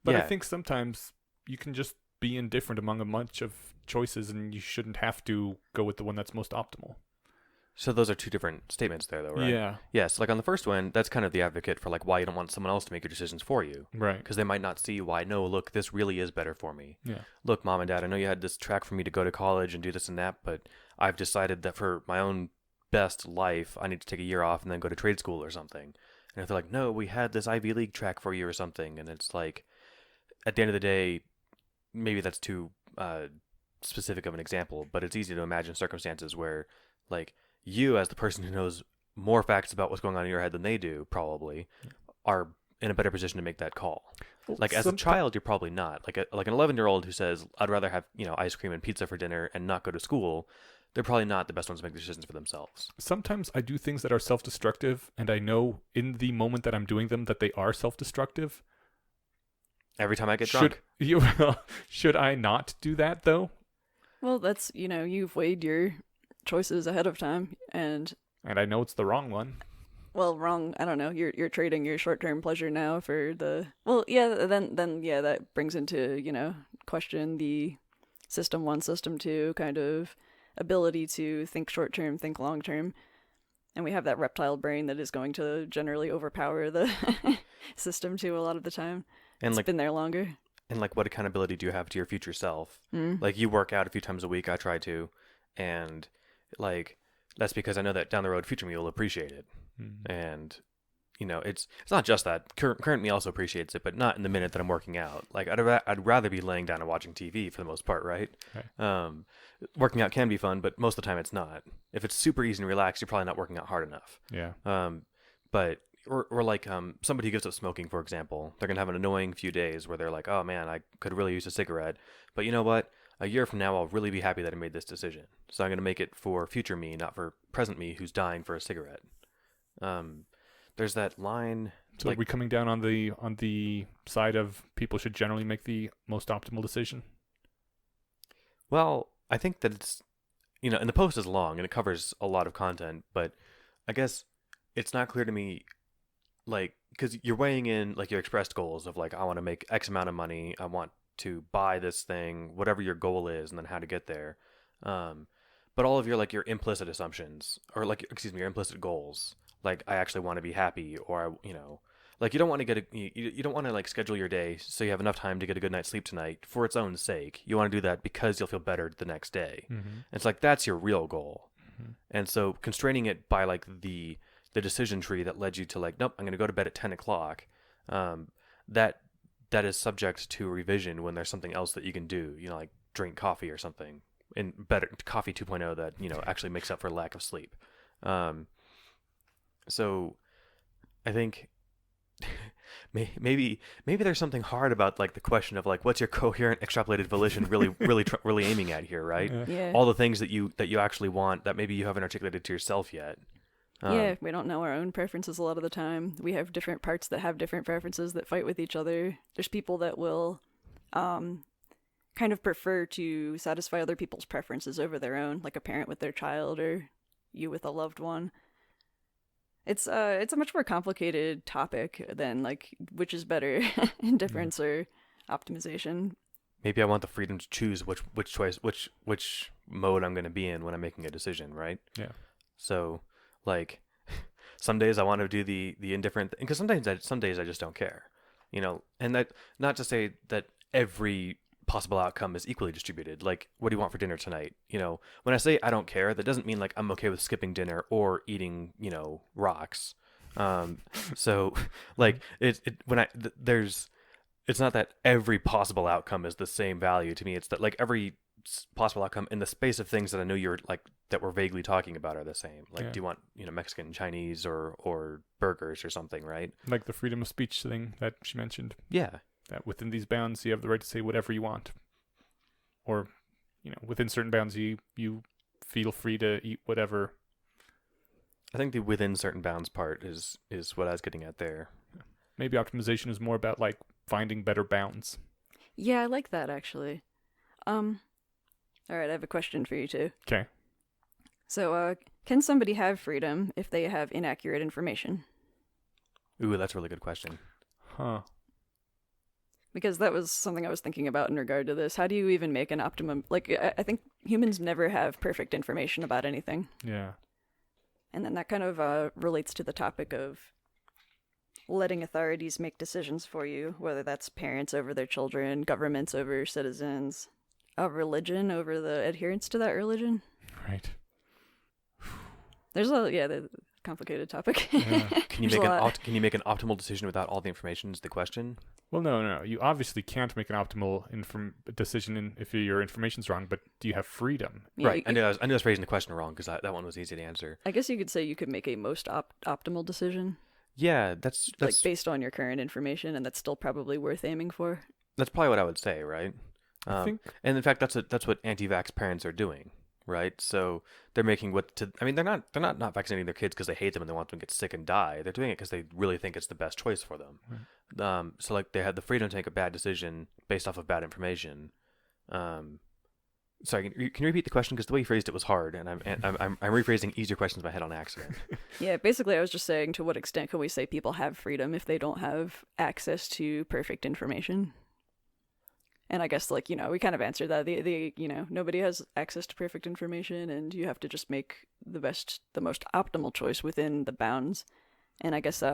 But I think sometimes you can just be indifferent among a bunch of choices, and you shouldn't have to go with the one that's most optimal. So those are two different statements there, though, right? Yeah. Yes, like on the first one, that's kind of the advocate for like why you don't want someone else to make your decisions for you. Right. Because they might not see why, no, look, this really is better for me. Yeah. Look, Mom and Dad, I know you had this track for me to go to college and do this and that, but I've decided that for my own best life, I need to take a year off and then go to trade school or something. And if they're like, no, we had this Ivy League track for you or something, and it's like, at the end of the day, maybe that's too specific of an example, but it's easy to imagine circumstances where, like, you as the person who knows more facts about what's going on in your head than they do, probably, are in a better position to make that call. Well, like, as a child, you're probably not. Like an 11-year-old who says, I'd rather have, you know, ice cream and pizza for dinner and not go to school, they're probably not the best ones to make decisions for themselves. Sometimes I do things that are self-destructive, and I know in the moment that I'm doing them that they are self-destructive. Every time I get drunk. Should I not do that, though? Well, that's, you know, you've weighed your choices ahead of time, and I know it's the wrong one. well, wrong. I don't know. You're trading your short-term pleasure now for the Then yeah, that brings into question the system one, system two kind of ability to think short-term, think long-term, and we have that reptile brain that is going to generally overpower the system two a lot of the time. And it's like been there longer. And like, what accountability do you have to your future self? Mm. Like, you work out a few times a week. I try to, and like that's because I know that down the road, future me will appreciate it. And it's not just that. Current me also appreciates it, but not in the minute that I'm working out. Like, I'd rather be laying down and watching TV for the most part, right? Working out can be fun, but most of the time it's not. If it's super easy and relaxed, you're probably not working out hard enough. Yeah. But or like somebody who gives up smoking, for example, they're gonna have an annoying few days where they're like, oh man, I could really use a cigarette, but you know what? A year from now, I'll really be happy that I made this decision. So I'm gonna make it for future me, not for present me who's dying for a cigarette. There's that line. So are we coming down on the side of people should generally make the most optimal decision? Well, I think that it's, and the post is long and it covers a lot of content, but I guess it's not clear to me, like, because you're weighing in like your expressed goals of like, I want to make X amount of money, I want to buy this thing, whatever your goal is, and then how to get there. But all of your implicit assumptions, or your implicit goals, like I actually want to be happy, or like you don't want to you don't want to like schedule your day so you have enough time to get a good night's sleep tonight for its own sake. You want to do that because you'll feel better the next day. Mm-hmm. It's like that's your real goal. Mm-hmm. And so constraining it by like the decision tree that led you to like, nope, I'm going to go to bed at 10 o'clock. That is subject to revision when there's something else that you can do, like drink coffee or something, and better coffee 2.0 that, actually makes up for lack of sleep. So I think maybe there's something hard about like the question of like, what's your coherent extrapolated volition really aiming at here, right? Yeah. All the things that you actually want that maybe you haven't articulated to yourself yet. We don't know our own preferences a lot of the time. We have different parts that have different preferences that fight with each other. There's people that will kind of prefer to satisfy other people's preferences over their own, like a parent with their child or you with a loved one. It's a much more complicated topic than like which is better, indifference or optimization. Maybe I want the freedom to choose which mode I'm going to be in when I'm making a decision, right? Yeah. So like some days I want to do the indifferent thing, because some days I just don't care, and that, not to say that every possible outcome is equally distributed. Like, what do you want for dinner tonight? When I say I don't care, that doesn't mean like I'm okay with skipping dinner or eating, rocks. So like it's not that every possible outcome is the same value to me. It's that like every possible outcome in the space of things that I know you're like that we're vaguely talking about are the same. Like, do you want Mexican, Chinese, or burgers or something, right? Like the freedom of speech thing that she mentioned. Yeah. That within these bounds you have the right to say whatever you want, or within certain bounds you feel free to eat whatever. I think the within certain bounds part is what I was getting at there. Maybe optimization is more about like finding better bounds. Yeah, I like that actually. All right, I have a question for you too. Okay. So, can somebody have freedom if they have inaccurate information? Ooh, that's a really good question. Huh. Because that was something I was thinking about in regard to this. How do you even make an optimum? Like, I think humans never have perfect information about anything. Yeah. And then that kind of relates to the topic of letting authorities make decisions for you, whether that's parents over their children, governments over citizens, a religion over the adherence to that religion. Right. There's the complicated topic. Yeah. Can you make an optimal decision without all the information is the question? Well, no. You obviously can't make an optimal decision if your information's wrong, but do you have freedom? Yeah, right. I knew I was phrasing the question wrong because that one was easy to answer. I guess you could say you could make a most optimal decision. Yeah, that's like based on your current information, and that's still probably worth aiming for. That's probably what I would say, right? I think, and in fact, that's what anti-vax parents are doing, right? So they're making they're not vaccinating their kids because they hate them and they want them to get sick and die. They're doing it because they really think it's the best choice for them. Right. So like they have the freedom to make a bad decision based off of bad information, Sorry, can you repeat the question? Because the way you phrased it was hard, and I'm rephrasing easier questions in my head on accident. Yeah, basically I was just saying, to what extent can we say people have freedom if they don't have access to perfect information? And I guess, like, we kind of answered that. Nobody has access to perfect information, and you have to just make the most optimal choice within the bounds. And I guess,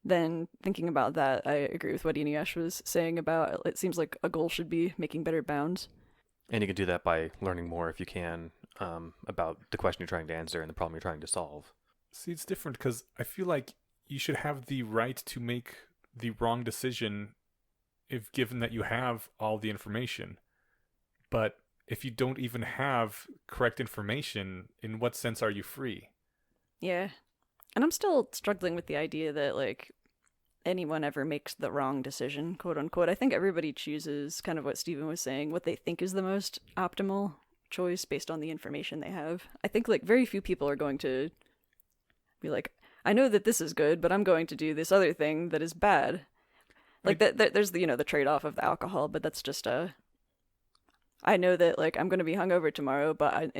then thinking about that, I agree with what Inuyasha was saying about it seems like a goal should be making better bounds. And you can do that by learning more, if you can, about the question you're trying to answer and the problem you're trying to solve. See, it's different because I feel like you should have the right to make the wrong decision if given that you have all the information. But if you don't even have correct information, in what sense are you free? Yeah. And I'm still struggling with the idea that, like, anyone ever makes the wrong decision, quote unquote. I think everybody chooses, kind of what Stephen was saying, what they think is the most optimal choice based on the information they have. I think, like, very few people are going to be like, I know that this is good, but I'm going to do this other thing that is bad. Like, there's the, the trade-off of the alcohol, but that's just I know that, like, I'm going to be hungover tomorrow, but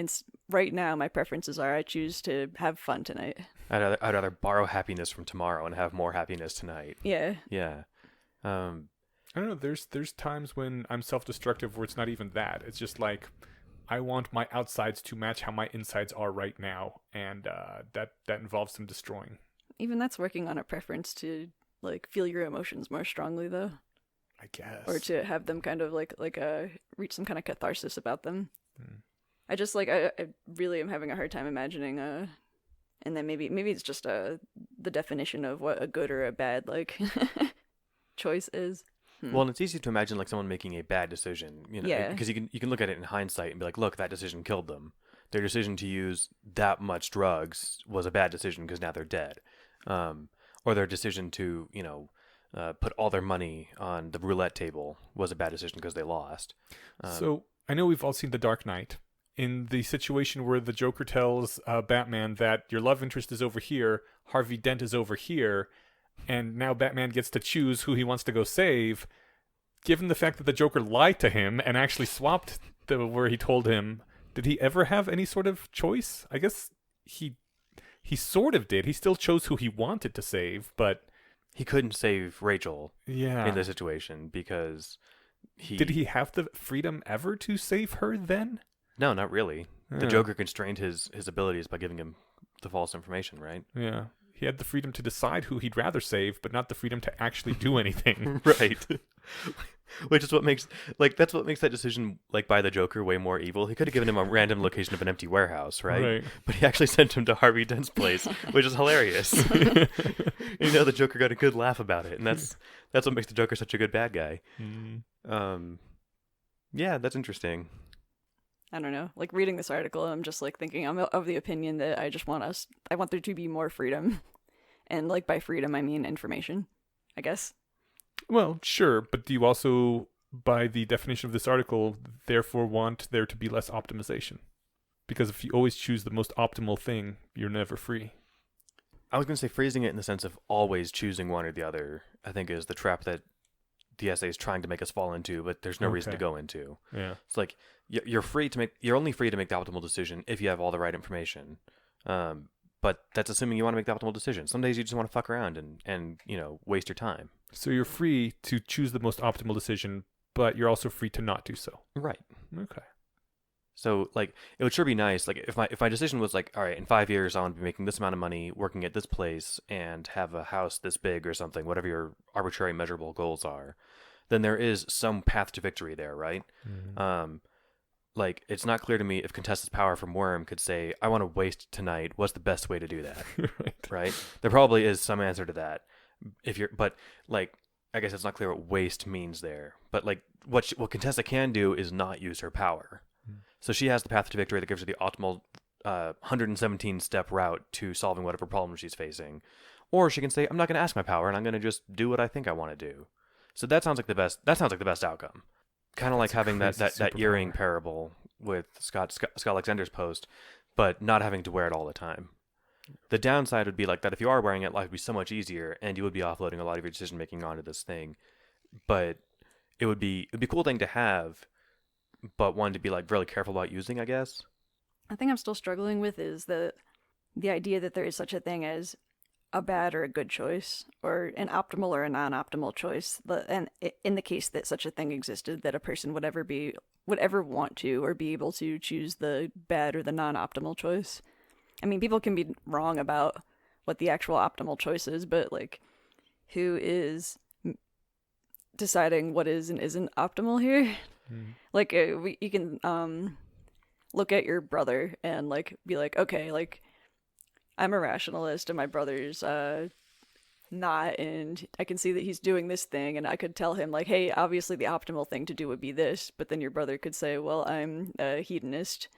right now my preferences are I choose to have fun tonight. I'd rather borrow happiness from tomorrow and have more happiness tonight. Yeah. Yeah. I don't know. There's times when I'm self-destructive where it's not even that. It's just like I want my outsides to match how my insides are right now, and that involves some destroying. Even that's working on a preference to, like, feel your emotions more strongly, though. I guess. Or to have them kind of like reach some kind of catharsis about them. I just, like, I really am having a hard time imagining and then maybe it's just the definition of what a good or a bad, like, choice is. Well, and it's easy to imagine, like, someone making a bad decision, Yeah. because you can look at it in hindsight and be like, look, that decision killed them. Their decision to use that much drugs was a bad decision because now they're dead. Or their decision to, put all their money on the roulette table was a bad decision because they lost. So I know we've all seen The Dark Knight. In the situation where the Joker tells Batman that your love interest is over here, Harvey Dent is over here, and now Batman gets to choose who he wants to go save, given the fact that the Joker lied to him and actually swapped where he told him, did he ever have any sort of choice? I guess he sort of did. He still chose who he wanted to save, but he couldn't save Rachel in the situation because Did he have the freedom ever to save her then? No, not really. The Joker constrained his abilities by giving him the false information, right? Yeah. He had the freedom to decide who he'd rather save, but not the freedom to actually do anything. Right. Which is what makes that decision, like, by the Joker way more evil. He could have given him a random location of an empty warehouse, right? But he actually sent him to Harvey Dent's place, which is hilarious. The Joker got a good laugh about it, and that's what makes the Joker such a good bad guy. Yeah, that's interesting. I don't know. Like, reading this article, I'm just, like, thinking I'm of the opinion that I want there to be more freedom. And, like, by freedom, I mean information, I guess. Well, sure, but do you also, by the definition of this article, therefore want there to be less optimization? Because if you always choose the most optimal thing, you're never free. I was going to say phrasing it in the sense of always choosing one or the other, I think, is the trap that the essay is trying to make us fall into, but there's no reason to go into. Yeah. It's like you're only free to make the optimal decision if you have all the right information. But that's assuming you want to make the optimal decision. Some days you just want to fuck around and waste your time. So you're free to choose the most optimal decision, but you're also free to not do so. Right. Okay. So, like, it would sure be nice, like, if my decision was like, all right, in 5 years I want to be making this amount of money, working at this place, and have a house this big or something, whatever your arbitrary measurable goals are, then there is some path to victory there, right? Mm-hmm. Like, it's not clear to me if Contessa's Power from Worm could say, I want to waste tonight, what's the best way to do that? Right? There probably is some answer to that. But, like, I guess it's not clear what waste means there. But, like, what Contessa can do is not use her power. So she has the path to victory that gives her the optimal 117-step route to solving whatever problem she's facing. Or she can say, I'm not going to ask my power, and I'm going to just do what I think I want to do. So that sounds like the best outcome. Kind of like having that earring parable with Scott Alexander's post, but not having to wear it all the time. The downside would be like that if you are wearing it, life would be so much easier, and you would be offloading a lot of your decision making onto this thing. But it would be a cool thing to have. but one to be like really careful about using, I guess. I think I'm still struggling with is the idea that there is such a thing as a bad or a good choice, or an optimal or a non-optimal choice. And in the case that such a thing existed, that a person would ever want to or be able to choose the bad or the non-optimal choice. I mean, people can be wrong about what the actual optimal choice is, but like, who is deciding what is and isn't optimal here? Like, you can look at your brother and like be like, okay, like, I'm a rationalist and my brother's not, and I can see that he's doing this thing, and I could tell him like, hey, obviously the optimal thing to do would be this, but then your brother could say, well, I'm a hedonist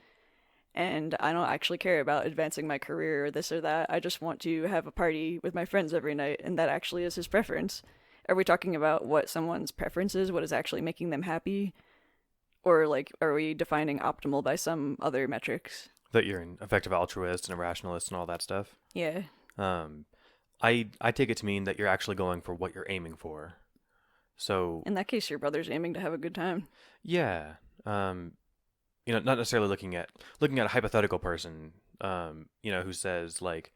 and I don't actually care about advancing my career or this or that. I just want to have a party with my friends every night, and that actually is his preference. Are we talking about what someone's preference is, what is actually making them happy? Or like, are we defining optimal by some other metrics? That you're an effective altruist and a rationalist and all that stuff. Yeah. I take it to mean that you're actually going for what you're aiming for. So in that case, your brother's aiming to have a good time. Yeah. Not necessarily looking at a hypothetical person, who says like,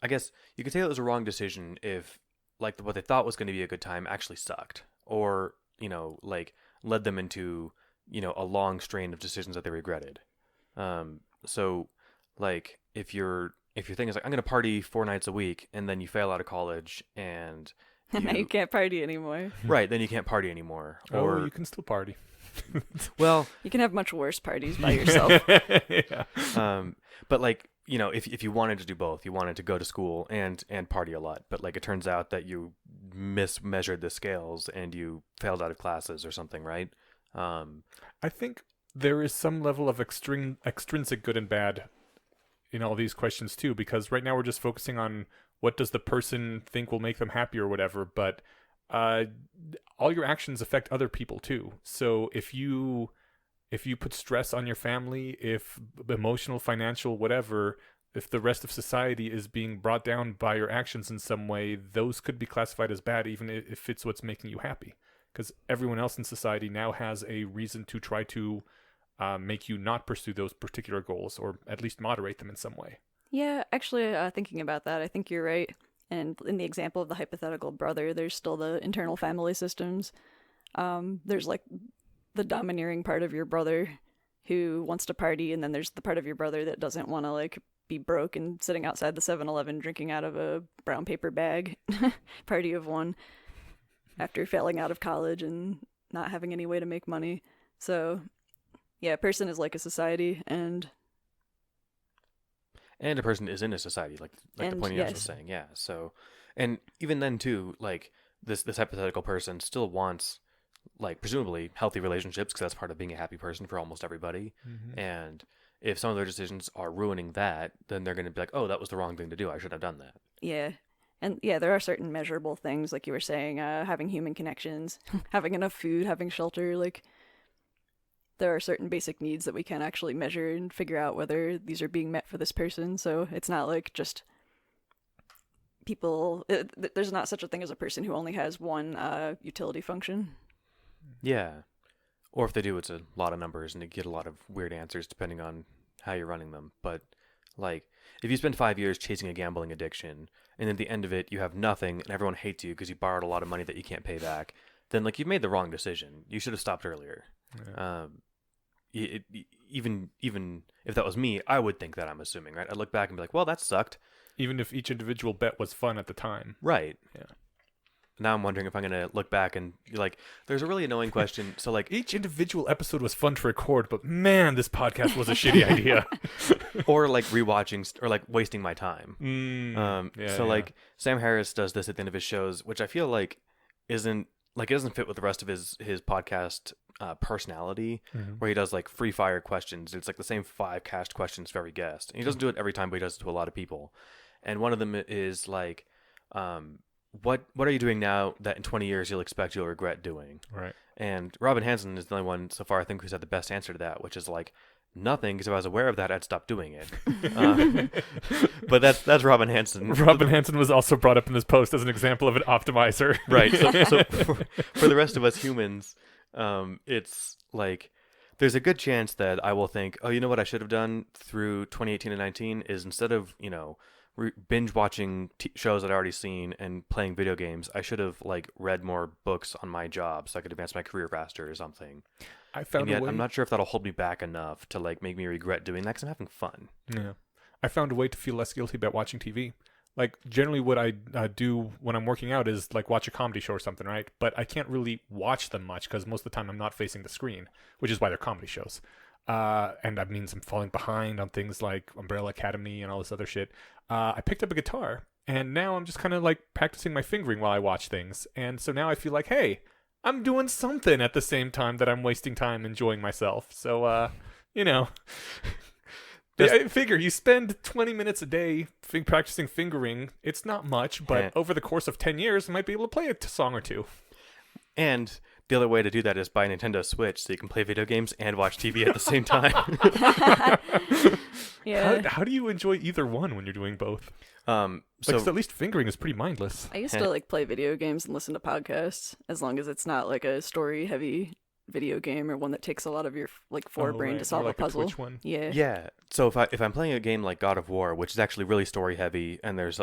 I guess you could say it was a wrong decision if like what they thought was going to be a good time actually sucked, or like led them into a long strain of decisions that they regretted. So like if your thing is like, I'm going to party 4 nights a week, and then you fail out of college and now you can't party anymore. Right, then you can't party anymore. Or you can still party. Well, you can have much worse parties by yourself. Yeah. But like, if you wanted to do both, you wanted to go to school and party a lot, but like it turns out that you mismeasured the scales and you failed out of classes or something, right? I think there is some level of extrinsic good and bad in all these questions too, because right now we're just focusing on what does the person think will make them happy or whatever, but all your actions affect other people too. So if you put stress on your family, if emotional, financial, whatever, if the rest of society is being brought down by your actions in some way, those could be classified as bad, even if it's what's making you happy, because everyone else in society now has a reason to try to make you not pursue those particular goals, or at least moderate them in some way. Yeah, actually, thinking about that, I think you're right. And in the example of the hypothetical brother, there's still the internal family systems. There's like the domineering part of your brother who wants to party, and then there's the part of your brother that doesn't want to like be broke and sitting outside the 7-Eleven drinking out of a brown paper bag. Party of one after failing out of college and not having any way to make money. So yeah, a person is like a society, and a person is in a society, like the point you was saying. Yeah. So, and even then too, like this hypothetical person still wants, like, presumably healthy relationships, because that's part of being a happy person for almost everybody. Mm-hmm. And if some of their decisions are ruining that, then they're going to be like, oh, that was the wrong thing to do. I should have done that. Yeah. And yeah, there are certain measurable things, like you were saying, having human connections, having enough food, having shelter, like there are certain basic needs that we can actually measure and figure out whether these are being met for this person. So it's not like just people, there's not such a thing as a person who only has one utility function. Yeah. Or if they do, it's a lot of numbers and you get a lot of weird answers depending on how you're running them. But like, if you spend 5 years chasing a gambling addiction and at the end of it you have nothing and everyone hates you because you borrowed a lot of money that you can't pay back, then like you've made the wrong decision. You should have stopped earlier. Yeah. Even if that was me, I would think that, I'm assuming, right? I'd look back and be like, well, that sucked. Even if each individual bet was fun at the time. Right. Yeah. Now I'm wondering if I'm going to look back and be like, there's a really annoying question. So like, each individual episode was fun to record, but man, this podcast was a shitty idea. Or like rewatching or like wasting my time. Like Sam Harris does this at the end of his shows, which I feel like it doesn't fit with the rest of his podcast personality, mm-hmm. where he does like free fire questions. It's like the same 5 cast questions for every guest. And he doesn't do it every time, but he does it to a lot of people. And one of them is like, what are you doing now that in 20 years you'll regret doing? Right. And Robin Hanson is the only one so far, I think, who's had the best answer to that, which is like, nothing, because if I was aware of that, I'd stop doing it. But that's Robin Hanson. Robin Hanson was also brought up in this post as an example of an optimizer. Right. So for the rest of us humans, it's like There's a good chance that I will think, oh, you know what I should have done through 2018 and 19 is instead of, binge watching shows that I've already seen and playing video games, I should have like read more books on my job so I could advance my career faster or something. I found and yet, a way. I'm not sure if that'll hold me back enough to like make me regret doing that because I'm having fun. Yeah. I found a way to feel less guilty about watching TV. Like, generally what I do when I'm working out is, like, watch a comedy show or something, right? But I can't really watch them much because most of the time I'm not facing the screen, which is why they're comedy shows. And that means I'm falling behind on things like Umbrella Academy and all this other shit. I picked up a guitar, and now I'm just kind of, like, practicing my fingering while I watch things. And so now I feel like, hey, I'm doing something at the same time that I'm wasting time enjoying myself. So, I figure you spend 20 minutes a day practicing fingering. It's not much, but over the course of 10 years, you might be able to play a song or two. And the other way to do that is buy a Nintendo Switch so you can play video games and watch TV at the same time. Yeah. How do you enjoy either one when you're doing both? So at least fingering is pretty mindless. I used to like play video games and listen to podcasts as long as it's not like a story-heavy video game or one that takes a lot of your like forebrain to solve like a puzzle. Twitch one. Yeah. So if I'm playing a game like God of War, which is actually really story heavy, and there's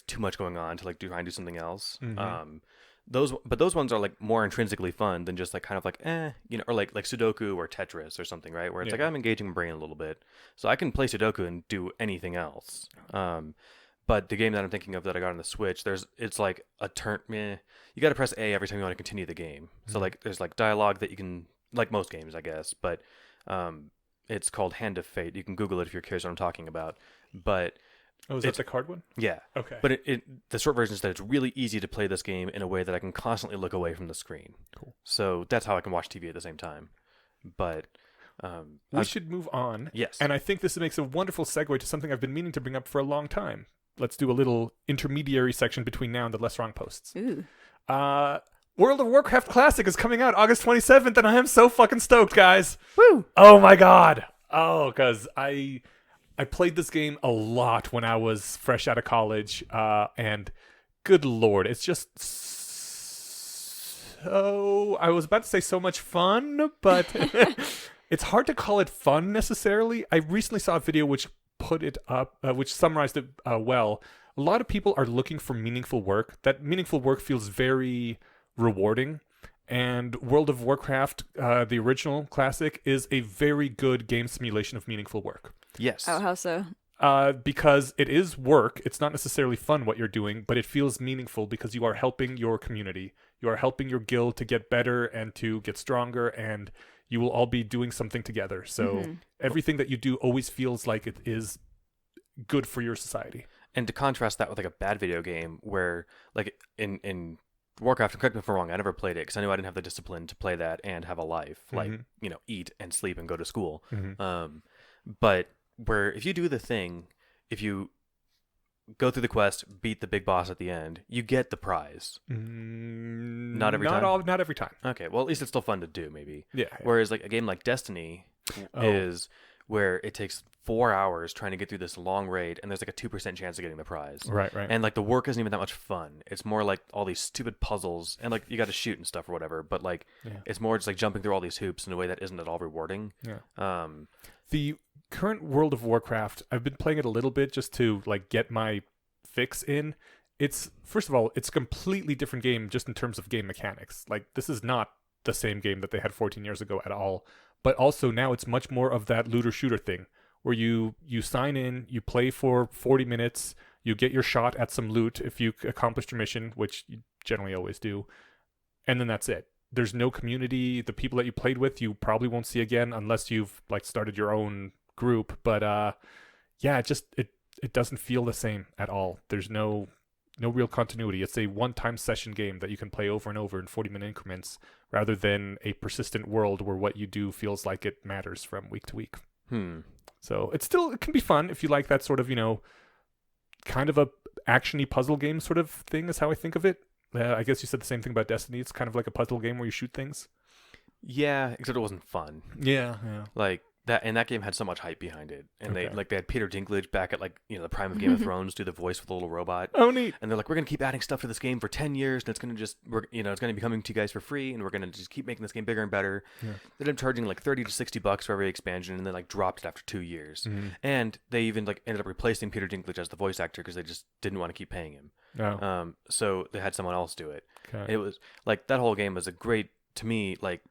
too much going on to like try and do something else. Mm-hmm. Those ones are like more intrinsically fun than just like kind of like or like Sudoku or Tetris or something, right? Where it's like I'm engaging my brain a little bit, so I can play Sudoku and do anything else. But the game that I'm thinking of that I got on the Switch, it's like a turn. You got to press A every time you want to continue the game. So like there's like dialogue that you can, like most games, I guess. But it's called Hand of Fate. You can Google it if you're curious what I'm talking about. But is that the card one? Yeah. Okay. But the short version is that it's really easy to play this game in a way that I can constantly look away from the screen. Cool. So that's how I can watch TV at the same time. But we should move on. Yes. And I think this makes a wonderful segue to something I've been meaning to bring up for a long time. Let's do a little intermediary section between now and the Less Wrong posts. Ooh. World of Warcraft Classic is coming out August 27th, and I am so fucking stoked, guys. Woo! Oh my god. Oh, because I played this game a lot when I was fresh out of college, and good lord, it's just so... I was about to say so much fun, but it's hard to call it fun necessarily. I recently saw a video which put it up, which summarized it well. A lot of people are looking for meaningful work. That meaningful work feels very rewarding. And World of Warcraft, the original classic, is a very good game simulation of meaningful work. Yes. Oh, how so? Because it is work. It's not necessarily fun what you're doing, but it feels meaningful because you are helping your community. You are helping your guild to get better and to get stronger, and you will all be doing something together. So everything that you do always feels like it is good for your society. And to contrast that with like a bad video game where like in Warcraft, correct me if I'm wrong, I never played it because I knew I didn't have the discipline to play that and have a life, like, eat and sleep and go to school. But where if you do the thing, if you go through the quest, beat the big boss at the end, you get the prize. Not every time? Not every time. Okay, well, at least it's still fun to do, maybe. Yeah. Whereas like a game like Destiny is where it takes 4 hours trying to get through this long raid, and there's like a 2% chance of getting the prize. Right. And like the work isn't even that much fun. It's more like all these stupid puzzles, and like you got to shoot and stuff or whatever. But like it's more just like jumping through all these hoops in a way that isn't at all rewarding. Yeah. The current World of Warcraft, I've been playing it a little bit just to like get my fix in. It's first of all, it's a completely different game just in terms of game mechanics. Like this is not the same game that they had 14 years ago at all. But also now it's much more of that looter shooter thing where you sign in, you play for 40 minutes, you get your shot at some loot if you accomplished your mission, which you generally always do, and then that's it. There's no community. The people that you played with, you probably won't see again unless you've like started your own group. But it doesn't feel the same at all. There's no real continuity. It's a one-time session game that you can play over and over in 40-minute increments rather than a persistent world where what you do feels like it matters from week to week. So it can be fun if you like that sort of, kind of a action-y puzzle game sort of thing is how I think of it. I guess you said the same thing about Destiny. It's kind of like a puzzle game where you shoot things. Yeah, except it wasn't fun. Yeah. Like that game had so much hype behind it, and Okay. they had Peter Dinklage back at like the prime of Game of Thrones do the voice for the little robot. Oh, neat. And they're like, we're gonna keep adding stuff to this game for 10 years, and it's gonna it's gonna be coming to you guys for free, and we're gonna just keep making this game bigger and better. Yeah. They ended up charging like $30 to $60 for every expansion, and then like dropped it after 2 years. And they even like ended up replacing Peter Dinklage as the voice actor because they just didn't want to keep paying him. Oh, So they had someone else do it. okay. It was like that whole game was a great, to me, like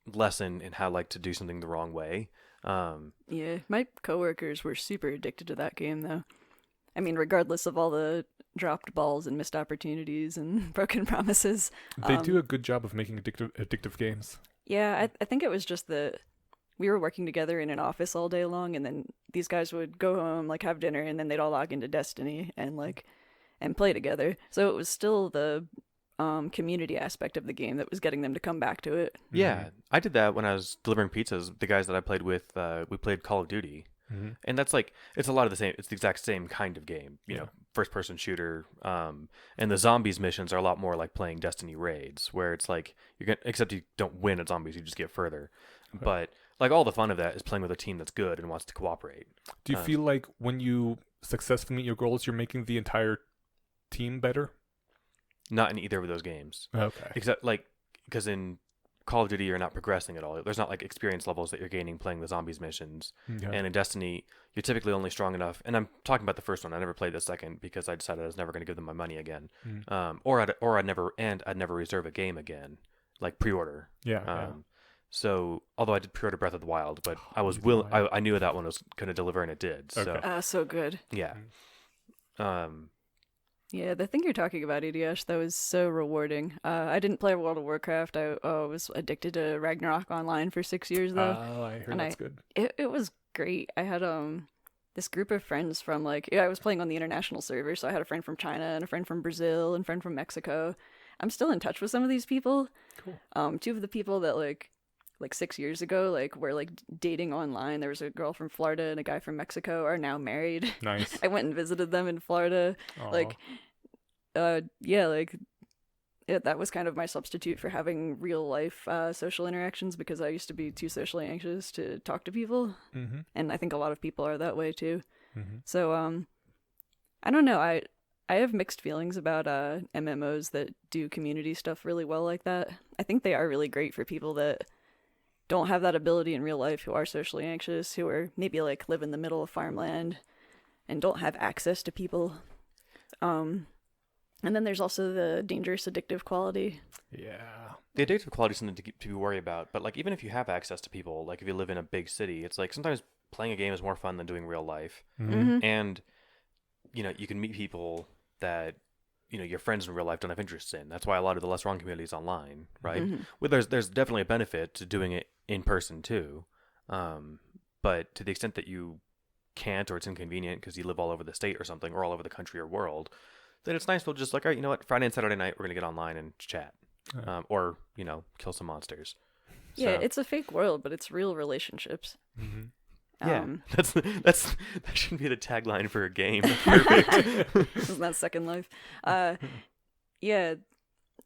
lesson in how like to do something the wrong way. Yeah, my coworkers were super addicted to that game, though. I mean, regardless of all the dropped balls and missed opportunities and broken promises. They do a good job of making addictive games. Yeah, I think it was just that we were working together in an office all day long, and then these guys would go home, like have dinner, and then they'd all log into Destiny and play together. So it was still the community aspect of the game that was getting them to come back to it. Yeah, I did that when I was delivering pizzas. The guys that I played with, we played Call of Duty. And that's like, it's a lot of the same, it's the exact same kind of game, you know, first person shooter. And the zombies missions are a lot more like playing Destiny raids, where it's like, except you don't win at zombies, you just get further. Okay. But like all the fun of that is playing with a team that's good and wants to cooperate. Do you feel like when you successfully meet your goals, you're making the entire team better? Not in either of those games. Okay. Except like, because in Call of Duty, you're not progressing at all. There's not like experience levels that you're gaining playing the zombies missions. Yeah. And in Destiny, you're typically only strong enough. And I'm talking about the first one. I never played the second because I decided I was never going to give them my money again. Or I'd never reserve a game again, like pre-order. Yeah. So although I did pre-order Breath of the Wild, but I was I knew that one was going to deliver, and it did. Okay. So good. Yeah. Yeah, the thing you're talking about, Idiosh, that was so rewarding. I didn't play World of Warcraft. I was addicted to Ragnarok Online for 6 years, though. Oh, I heard that's good. It was great. I had this group of friends from I was playing on the international server, so I had a friend from China and a friend from Brazil and a friend from Mexico. I'm still in touch with some of these people. Cool. Two of the people that like 6 years ago were dating online. There was a girl from Florida and a guy from Mexico are now married. Nice. I went and visited them in Florida. Aww. That was kind of my substitute for having real life social interactions, because I used to be too socially anxious to talk to people. And I think a lot of people are that way too. So I don't know, I have mixed feelings about MMOs that do community stuff really well like that. I think they are really great for people that don't have that ability in real life, who are socially anxious, who are maybe live in the middle of farmland and don't have access to people. And then there's also the dangerous addictive quality. Yeah. The addictive quality is something to be worried about, but even if you have access to people, if you live in a big city, it's sometimes playing a game is more fun than doing real life. And you can meet people that your friends in real life don't have interests in. That's why a lot of the Less Wrong community is online, right? Well, there's definitely a benefit to doing it in person too, but to the extent that you can't, or it's inconvenient because you live all over the state or something, or all over the country or world, then it's nice to just all right, you know what, Friday and Saturday night we're gonna get online and chat, or kill some monsters. Yeah, it's a fake world, but it's real relationships. Yeah, that shouldn't be the tagline for a game. Perfect. Isn't that Second Life? Yeah.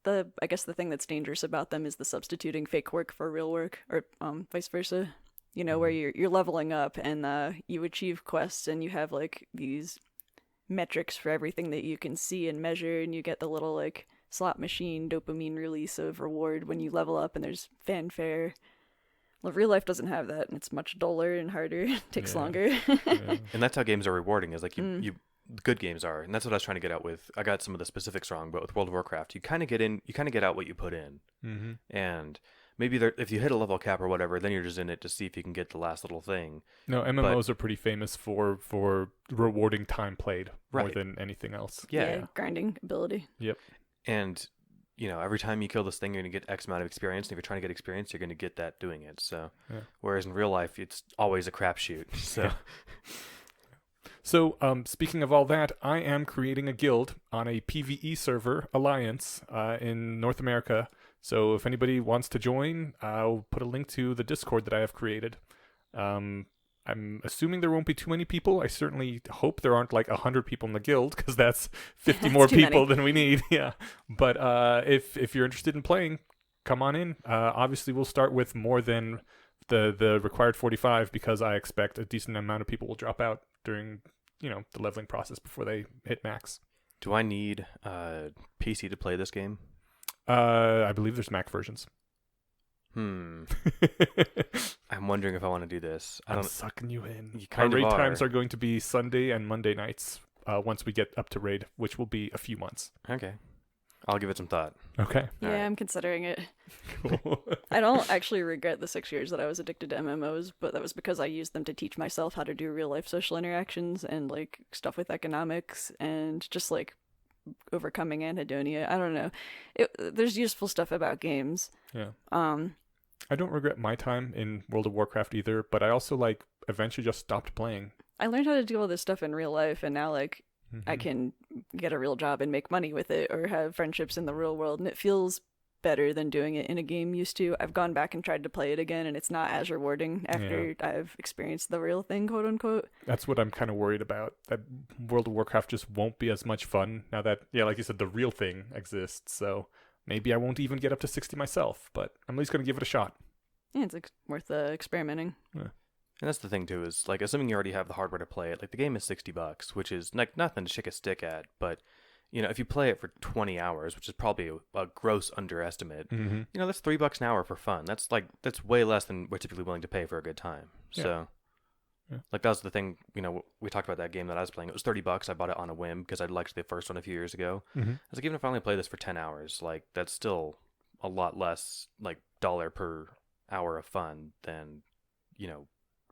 I guess the thing that's dangerous about them is the substituting fake work for real work, or vice versa. Where you're leveling up and you achieve quests and you have these metrics for everything that you can see and measure, and you get the little slot machine dopamine release of reward when you level up, and there's fanfare. Well, real life doesn't have that, and it's much duller and harder. It takes longer. And that's how games are rewarding, is you good games are, and that's what I was trying to get out with. I got some of the specifics wrong, but with World of Warcraft, you kind of get out what you put in. And maybe if you hit a level cap or whatever, then you're just in it to see if you can get the last little thing. No, MMOs are pretty famous for rewarding time played more than anything else. Yeah, grinding ability. Yep. And every time you kill this thing, you're going to get X amount of experience. And if you're trying to get experience, you're going to get that doing it. So, whereas in real life, it's always a crapshoot. So, So, speaking of all that, I am creating a guild on a PvE server alliance in North America. So if anybody wants to join, I'll put a link to the Discord that I have created. I'm assuming there won't be too many people. I certainly hope there aren't 100 people in the guild, because that's 50 more people than we need. Yeah. But if you're interested in playing, come on in. Obviously, we'll start with more than the required 45 because I expect a decent amount of people will drop out during the leveling process before they hit max. Do I need PC to play this game? I believe there's Mac versions. I'm wondering if I want to do this. I'm sucking you in. You kind Our of raid are. times are going to be Sunday and Monday nights once we get up to raid, which will be a few months. Okay. I'll give it some thought. Okay. Yeah, Alright. I'm considering it. Cool. I don't actually regret the 6 years that I was addicted to MMOs, but that was because I used them to teach myself how to do real life social interactions and like stuff with economics and just like overcoming anhedonia. I don't know. There's useful stuff about games. Yeah. I don't regret my time in World of Warcraft either, but I also eventually just stopped playing. I learned how to do all this stuff in real life, and now I can get a real job and make money with it or have friendships in the real world, and it feels better than doing it in a game used to. I've gone back and tried to play it again, and it's not as rewarding after I've experienced the real thing, quote unquote. That's what I'm kind of worried about, that World of Warcraft just won't be as much fun now that, like you said, the real thing exists. So maybe I won't even get up to 60 myself, but I'm at least going to give it a shot. Yeah, it's worth experimenting. And that's the thing too, is assuming you already have the hardware to play it, the game is $60, which is nothing to shake a stick at, but if you play it for 20 hours, which is probably a gross underestimate, that's $3 an hour for fun. That's way less than we're typically willing to pay for a good time. So that was the thing, we talked about that game that I was playing. It was $30. I bought it on a whim because I liked the first one a few years ago. I was like, even if I only play this for 10 hours, that's still a lot less dollar per hour of fun than,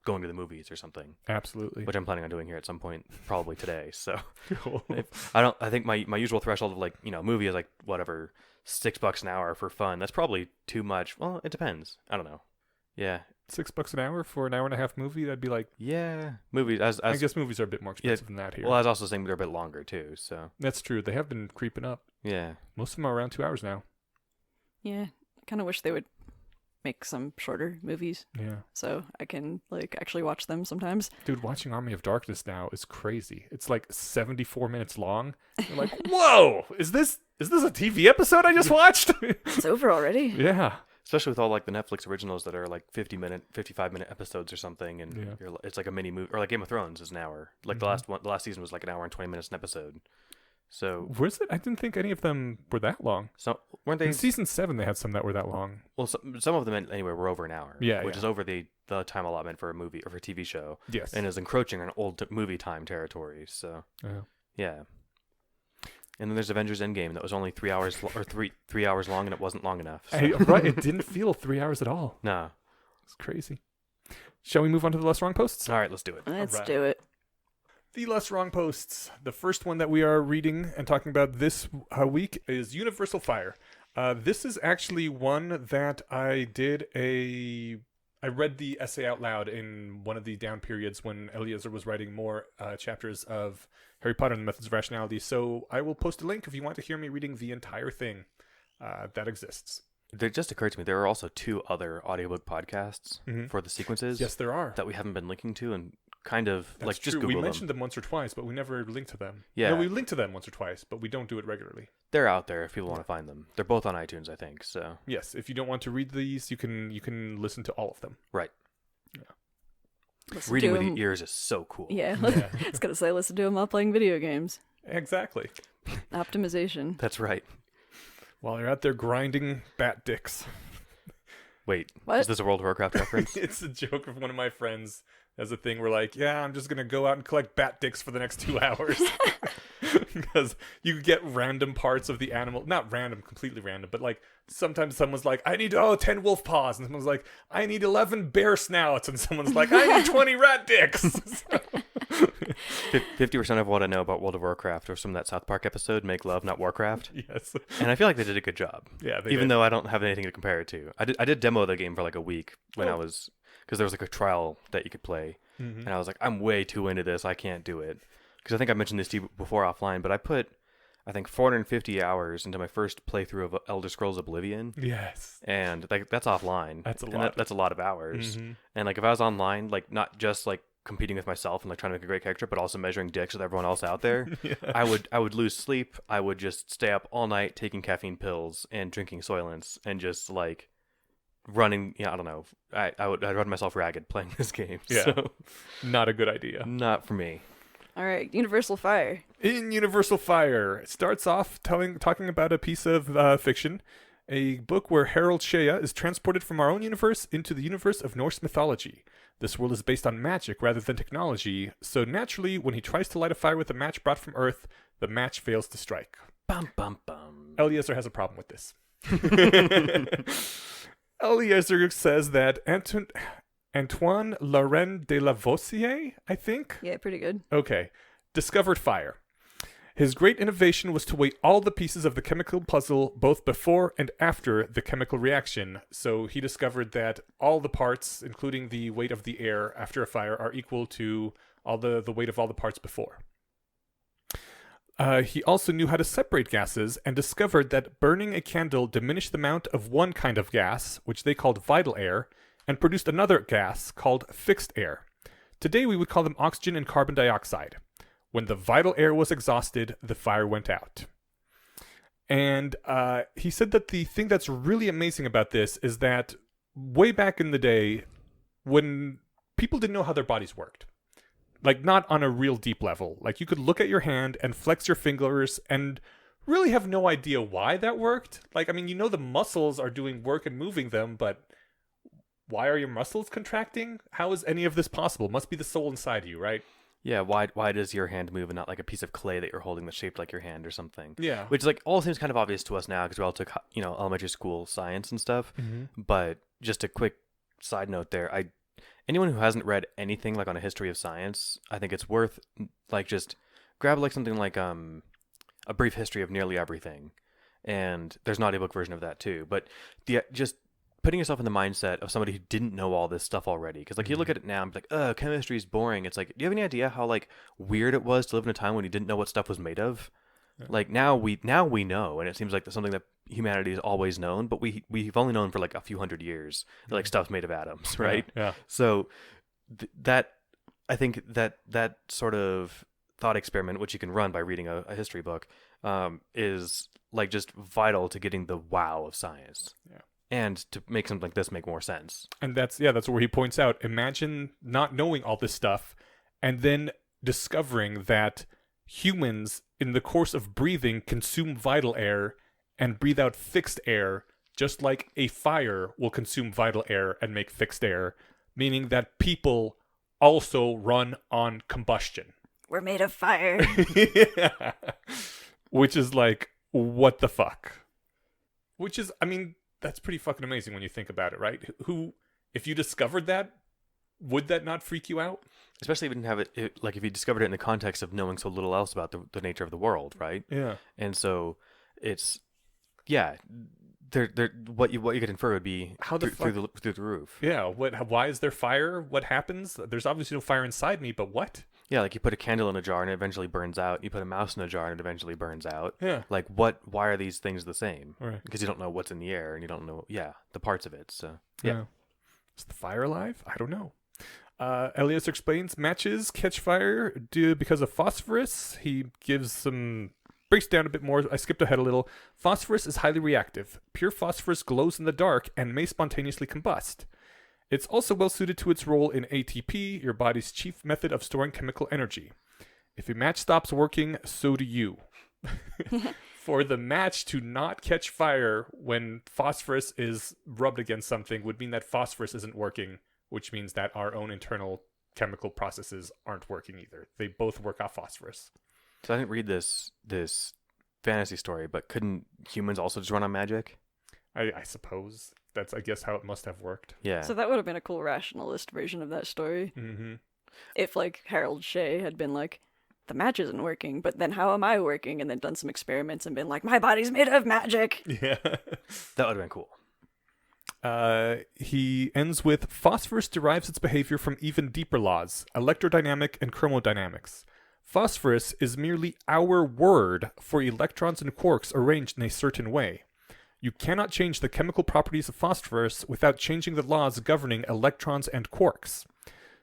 going to the movies or something. Absolutely. Which I'm planning on doing here at some point, probably today. So Cool. I think my usual threshold of movie is whatever, $6 an hour for fun. That's probably too much. Well, it depends. I don't know. Yeah. $6 an hour for an hour and a half movie? That'd be movies. I guess movies are a bit more expensive than that here. Well, I was also saying they're a bit longer too. So that's true. They have been creeping up. Yeah. Most of them are around 2 hours now. Yeah, I kind of wish they would make some shorter movies. Yeah. So I can actually watch them sometimes. Dude, watching Army of Darkness now is crazy. It's 74 minutes long. You're like, whoa, is this a TV episode I just watched? It's over already. Yeah. Especially with all the Netflix originals that are 55-minute episodes or something, and it's like a mini movie, or Game of Thrones is an hour. The last season was an hour and 20 minutes an episode. So where's it? I didn't think any of them were that long. So weren't they? In season 7, they had some that were that long. Well, some of them anyway were over an hour. Yeah, which is over the time allotment for a movie or for a TV show. Yes, and is encroaching on old movie time territory. So yeah. And then there's Avengers Endgame that was only 3 hours or 3 hours long, and it wasn't long enough. So. Right, it didn't feel 3 hours at all. No, it's crazy. Shall we move on to the less wrong posts? All right, let's do it. Let's do it. The less wrong posts. The first one that we are reading and talking about this week is Universal Fire. This is actually one that I read the essay out loud in one of the down periods when Eliezer was writing more chapters of Harry Potter and the Methods of Rationality. So I will post a link if you want to hear me reading the entire thing that exists. It just occurred to me there are also 2 other audiobook podcasts for the sequences. Yes, there are. That we haven't been linking to, and kind of That's just true. Google We mentioned them once or twice, but we never linked to them. Yeah. No, we linked to them once or twice, but we don't do it regularly. They're out there if people want to find them. They're both on iTunes, I think. So yes, if you don't want to read these, you can listen to all of them. Right. Yeah. Reading with the ears is so cool. Yeah. I was gonna say listen to them while playing video games. Exactly. Optimization. That's right. While you're out there grinding bat dicks. Wait, what? Is this a World of Warcraft reference? It's a joke of one of my friends. As a thing, we're like, yeah, I'm just gonna go out and collect bat dicks for the next 2 hours. Because you get random parts of the animal, not random, completely random, but sometimes someone's like, I need 10 wolf paws, and someone's like, I need 11 bear snouts, and someone's like, I need 20 rat dicks. 50% of what I know about World of Warcraft or some of that South Park episode, Make Love, Not Warcraft. Yes. And I feel like they did a good job. Yeah, even though I don't have anything to compare it to. I did demo the game for a week when I was, because there was a trial that you could play, and I was like, I'm way too into this, I can't do it. Because I think I mentioned this to you before offline, but I put, I think, 450 hours into my first playthrough of Elder Scrolls Oblivion. Yes. And that's offline. That's a lot. That's a lot of hours. And if I was online, not just competing with myself and trying to make a great character, but also measuring dicks with everyone else out there, yeah. I would lose sleep. I would just stay up all night taking caffeine pills and drinking Soylents and just running. Yeah, I don't know. I'd run myself ragged playing this game. Yeah. So Not a good idea. not for me. All right, Universal Fire. In Universal Fire, it starts off talking about a piece of fiction, a book where Harold Shea is transported from our own universe into the universe of Norse mythology. This world is based on magic rather than technology, so naturally, when he tries to light a fire with a match brought from Earth, the match fails to strike. Bum bum bum. Eliezer has a problem with this. Eliezer says that Antoine Laurent de Lavoisier, I think? Yeah, pretty good. Okay. Discovered fire. His great innovation was to weigh all the pieces of the chemical puzzle both before and after the chemical reaction. So he discovered that all the parts, including the weight of the air after a fire, are equal to all the weight of all the parts before. He also knew how to separate gases and discovered that burning a candle diminished the amount of one kind of gas, which they called vital air, and produced another gas called fixed air. Today we would call them oxygen and carbon dioxide. When the vital air was exhausted, the fire went out. And he said that the thing that's really amazing about this is that way back in the day, when people didn't know how their bodies worked, like not on a real deep level, like you could look at your hand and flex your fingers and really have no idea why that worked. Like, I mean, you know the muscles are doing work and moving them, but why are your muscles contracting? How is any of this possible? Must be the soul inside you, right? Yeah, why does your hand move and not like a piece of clay that you're holding that's shaped like your hand or something? Yeah. Which like all seems kind of obvious to us now because we all took elementary school science and stuff. Mm-hmm. But just a quick side note there, anyone who hasn't read anything like on a history of science, I think it's worth like just grab like something like a brief history of nearly everything, and there's an audiobook version of that too. But just putting yourself in the mindset of somebody who didn't know all this stuff already, because like you look at it now and be like, oh, chemistry is boring. It's like, do you have any idea how like weird it was to live in a time when you didn't know what stuff was made of? Yeah. Like now we know, and it seems like something that humanity has always known, but we've only known for like a few hundred years that like stuff's made of atoms, right? Yeah. So that I think that sort of thought experiment, which you can run by reading a history book, is like just vital to getting the wow of science. Yeah. And to make something like this make more sense. And that's where he points out, imagine not knowing all this stuff and then discovering that humans in the course of breathing consume vital air and breathe out fixed air, just like a fire will consume vital air and make fixed air, meaning that people also run on combustion. We're made of fire. Yeah. Which is like, what the fuck? Which is, I mean, that's pretty fucking amazing when you think about it, right? If you discovered that, would that not freak you out? Especially if you didn't have it like if you discovered it in the context of knowing so little else about the nature of the world, right? Yeah. And so it's, yeah, what you could infer would be how the through the roof. Yeah. Why is there fire? What happens? There's obviously no fire inside me, but what? Yeah, like you put a candle in a jar and it eventually burns out. You put a mouse in a jar and it eventually burns out. Yeah. Like why are these things the same? Right. Because you don't know what's in the air and you don't know, the parts of it. So, yeah. Is the fire alive? I don't know. Eliezer explains matches catch fire because of phosphorus. He breaks down a bit more. I skipped ahead a little. Phosphorus is highly reactive. Pure phosphorus glows in the dark and may spontaneously combust. It's also well suited to its role in ATP, your body's chief method of storing chemical energy. If a match stops working, so do you. For the match to not catch fire when phosphorus is rubbed against something would mean that phosphorus isn't working, which means that our own internal chemical processes aren't working either. They both work off phosphorus. So I didn't read this fantasy story, but couldn't humans also just run on magic? I suppose. That's, I guess, how it must have worked. Yeah. So that would have been a cool rationalist version of that story. Mm-hmm. If, like, Harold Shea had been like, the match isn't working, but then how am I working? And then done some experiments and been like, my body's made of magic. Yeah. That would have been cool. He ends with, phosphorus derives its behavior from even deeper laws, electrodynamic and chromodynamics. Phosphorus is merely our word for electrons and quarks arranged in a certain way. You cannot change the chemical properties of phosphorus without changing the laws governing electrons and quarks.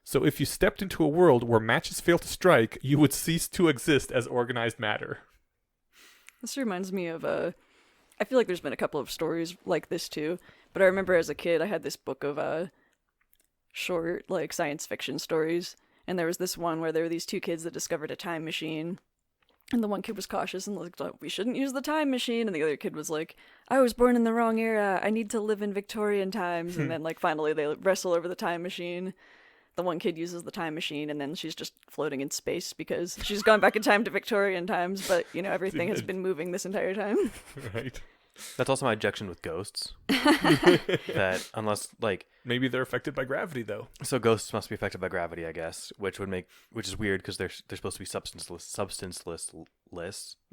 So if you stepped into a world where matches fail to strike, you would cease to exist as organized matter. This reminds me of I feel like there's been a couple of stories like this too, but I remember as a kid I had this book of short like science fiction stories, and there was this one where there were these two kids that discovered a time machine. And the one kid was cautious and like, we shouldn't use the time machine. And the other kid was like, I was born in the wrong era. I need to live in Victorian times. And then like finally they wrestle over the time machine. The one kid uses the time machine and then she's just floating in space because she's gone back in time to Victorian times. But, you know, everything has been moving this entire time. Right. That's also my objection with ghosts. That unless like Maybe they're affected by gravity, though. so ghosts must be affected by gravity, I guess, which is weird because they're supposed to be substanceless.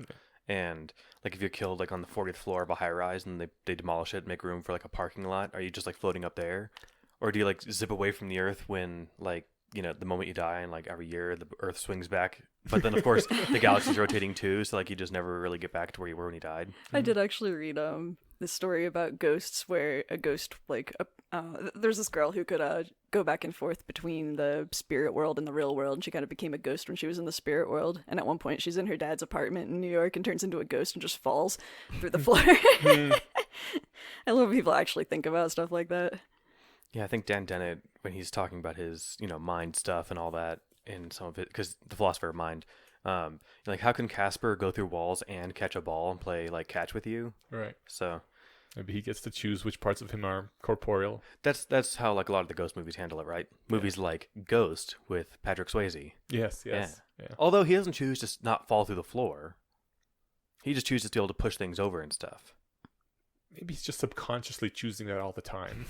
Okay. And like if you're killed like on the 40th floor of a high rise and they demolish it and make room for like a parking lot, are you just like floating up there, or do you like zip away from the earth when like, you know, the moment you die and like every year the earth swings back, but then of course the galaxy's rotating too, so like you just never really get back to where you were when you died. I did actually read this story about ghosts where a ghost like there's this girl who could go back and forth between the spirit world and the real world, and she kind of became a ghost when she was in the spirit world, and at one point she's in her dad's apartment in New York and turns into a ghost and just falls through the floor. I love when people actually think about stuff like that. Yeah, I think Dan Dennett, when he's talking about his, you know, mind stuff and all that in some of it, because the philosopher of mind, like how can Casper go through walls and catch a ball and play like catch with you? Right. So Maybe he gets to choose which parts of him are corporeal. that's how like a lot of the ghost movies handle it, right? Movies like Ghost with Patrick Swayze. Yes. Yeah. Although he doesn't choose to not fall through the floor, he just chooses to be able to push things over and stuff. Maybe he's just subconsciously choosing that all the time.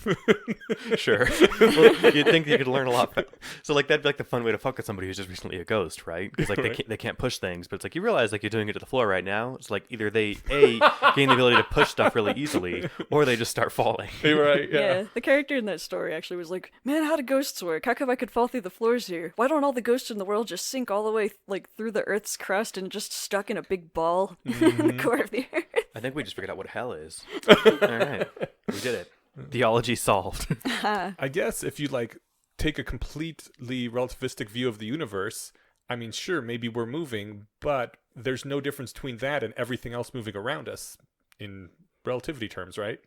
Sure. Well, you'd think you could learn a lot. So like that'd be like the fun way to fuck with somebody who's just recently a ghost, right? Because like Right. they can't push things, but it's like you realize like you're doing it to the floor right now. It's like either they gain the ability to push stuff really easily, or they just start falling. You're right. Yeah, the character in that story actually was like, man, how do ghosts work? How come I could fall through the floors here? Why don't all the ghosts in the world just sink all the way like through the Earth's crust and just stuck in a big ball in the core of the Earth? I think we just figured out what hell is. All right, we did it. Theology solved. I guess if you like take a completely relativistic view of the universe, I mean, sure, maybe we're moving, but there's no difference between that and everything else moving around us in relativity terms, right?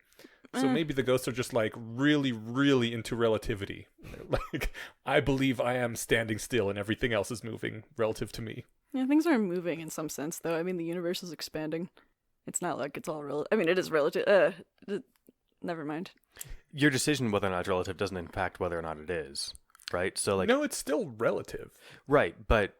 So maybe the ghosts are just like really, really into relativity. Like, I believe I am standing still and everything else is moving relative to me. Yeah, things are moving in some sense, though. I mean, the universe is expanding. It's not like it's all real. I mean, it is relative. Never mind. Your decision whether or not it's relative doesn't impact whether or not it is, right? So like No, it's still relative. right, but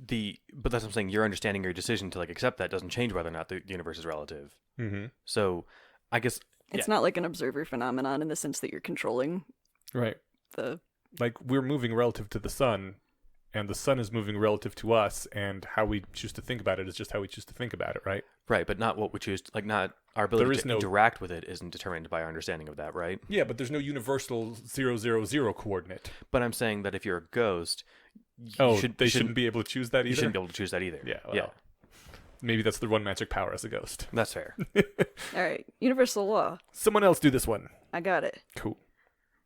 that's what I'm saying. Your understanding, your decision to like accept that doesn't change whether or not the universe is relative. Mm-hmm. So I guess It's not like an observer phenomenon in the sense that you're controlling Right. the... Like, we're moving relative to the sun, and the sun is moving relative to us, and how we choose to think about it is just how we choose to think about it, right? right, but not what we choose. Like not our There ability is to no- interact with it isn't determined by our understanding of that, right? Yeah, but there's no universal 000 coordinate. But I'm saying that if you're a ghost, They shouldn't be able to choose that either? You shouldn't be able to choose that either. Yeah, well, yeah, maybe that's the one magic power as a ghost. that's fair. All right, universal law. Someone else do this one. I got it. Cool.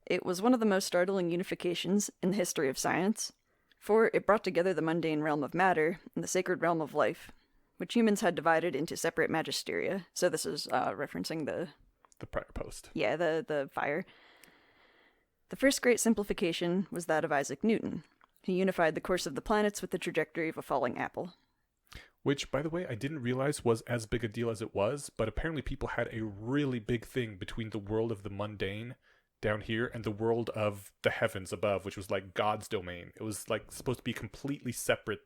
It was one of the most startling unifications in the history of science, for it brought together the mundane realm of matter and the sacred realm of life, which humans had divided into separate magisteria. So this is referencing The prior post. the fire. The first great simplification was that of Isaac Newton, who unified the course of the planets with the trajectory of a falling apple. Which, by the way, I didn't realize was as big a deal as it was, but apparently people had a really big thing between the world of the mundane down here and the world of the heavens above, which was like God's domain. It was like supposed to be a completely separate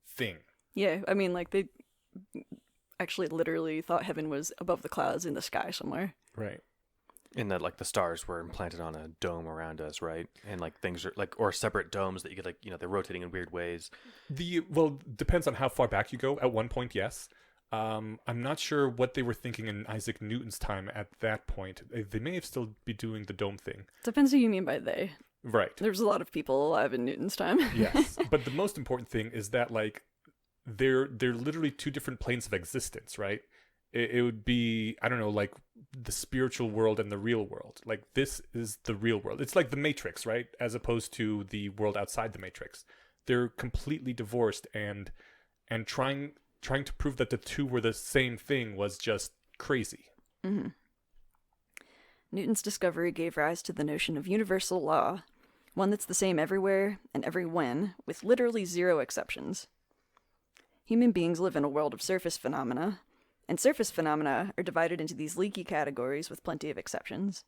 thing. Yeah, I mean, like, they actually literally thought heaven was above the clouds in the sky somewhere. Right. In that like the stars were implanted on a dome around us, right? And like things are like or separate domes that you could like they're rotating in weird ways. Well, depends on how far back you go. At one point, yes. I'm not sure what they were thinking in Isaac Newton's time at that point. They may have still be doing the dome thing. Depends who you mean by they. Right. There's a lot of people alive in Newton's time. Yes. But the most important thing is that like they're literally two different planes of existence, right? It would be, I don't know, like the spiritual world and the real world. Like this is the real world. It's like the Matrix, right? As opposed to the world outside the Matrix. They're completely divorced, and trying to prove that the two were the same thing was just crazy. Mm-hmm. Newton's discovery gave rise to the notion of universal law, one that's the same everywhere and every when, with literally zero exceptions. Human beings live in a world of surface phenomena, and surface phenomena are divided into these leaky categories with plenty of exceptions.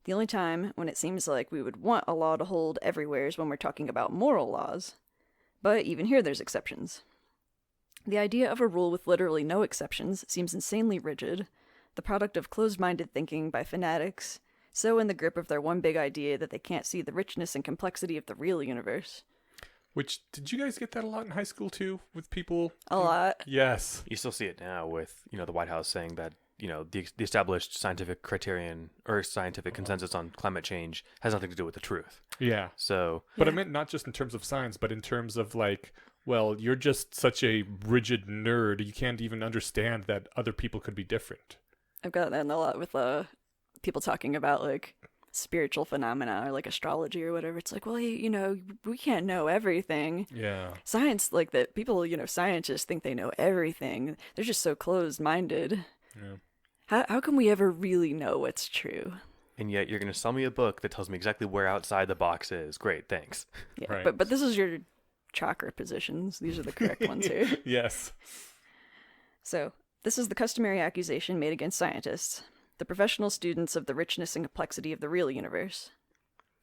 The only time when it seems like we would want a law to hold everywhere is when we're talking about moral laws, but even here there's exceptions. The idea of a rule with literally no exceptions seems insanely rigid, the product of closed-minded thinking by fanatics, so in the grip of their one big idea that they can't see the richness and complexity of the real universe. Which, did you guys get that a lot in high school too, with people? A lot. Yes. You still see it now with, the White House saying that, the established scientific criterion or scientific consensus on climate change has nothing to do with the truth. Yeah. So, But I meant not just in terms of science, but in terms of like, well, you're just such a rigid nerd, you can't even understand that other people could be different. I've got that a lot with people talking about like spiritual phenomena or like astrology or whatever. It's like, well, we can't know everything. Yeah. Science, like that, people, scientists think they know everything. They're just so closed-minded. Yeah. How can we ever really know what's true? and yet you're going to sell me a book that tells me exactly where outside the box is. Great, thanks. Yeah, Right. but this is your chakra positions. These are the correct ones here. Yes. So, this is the customary accusation made against scientists, the professional students of the richness and complexity of the real universe.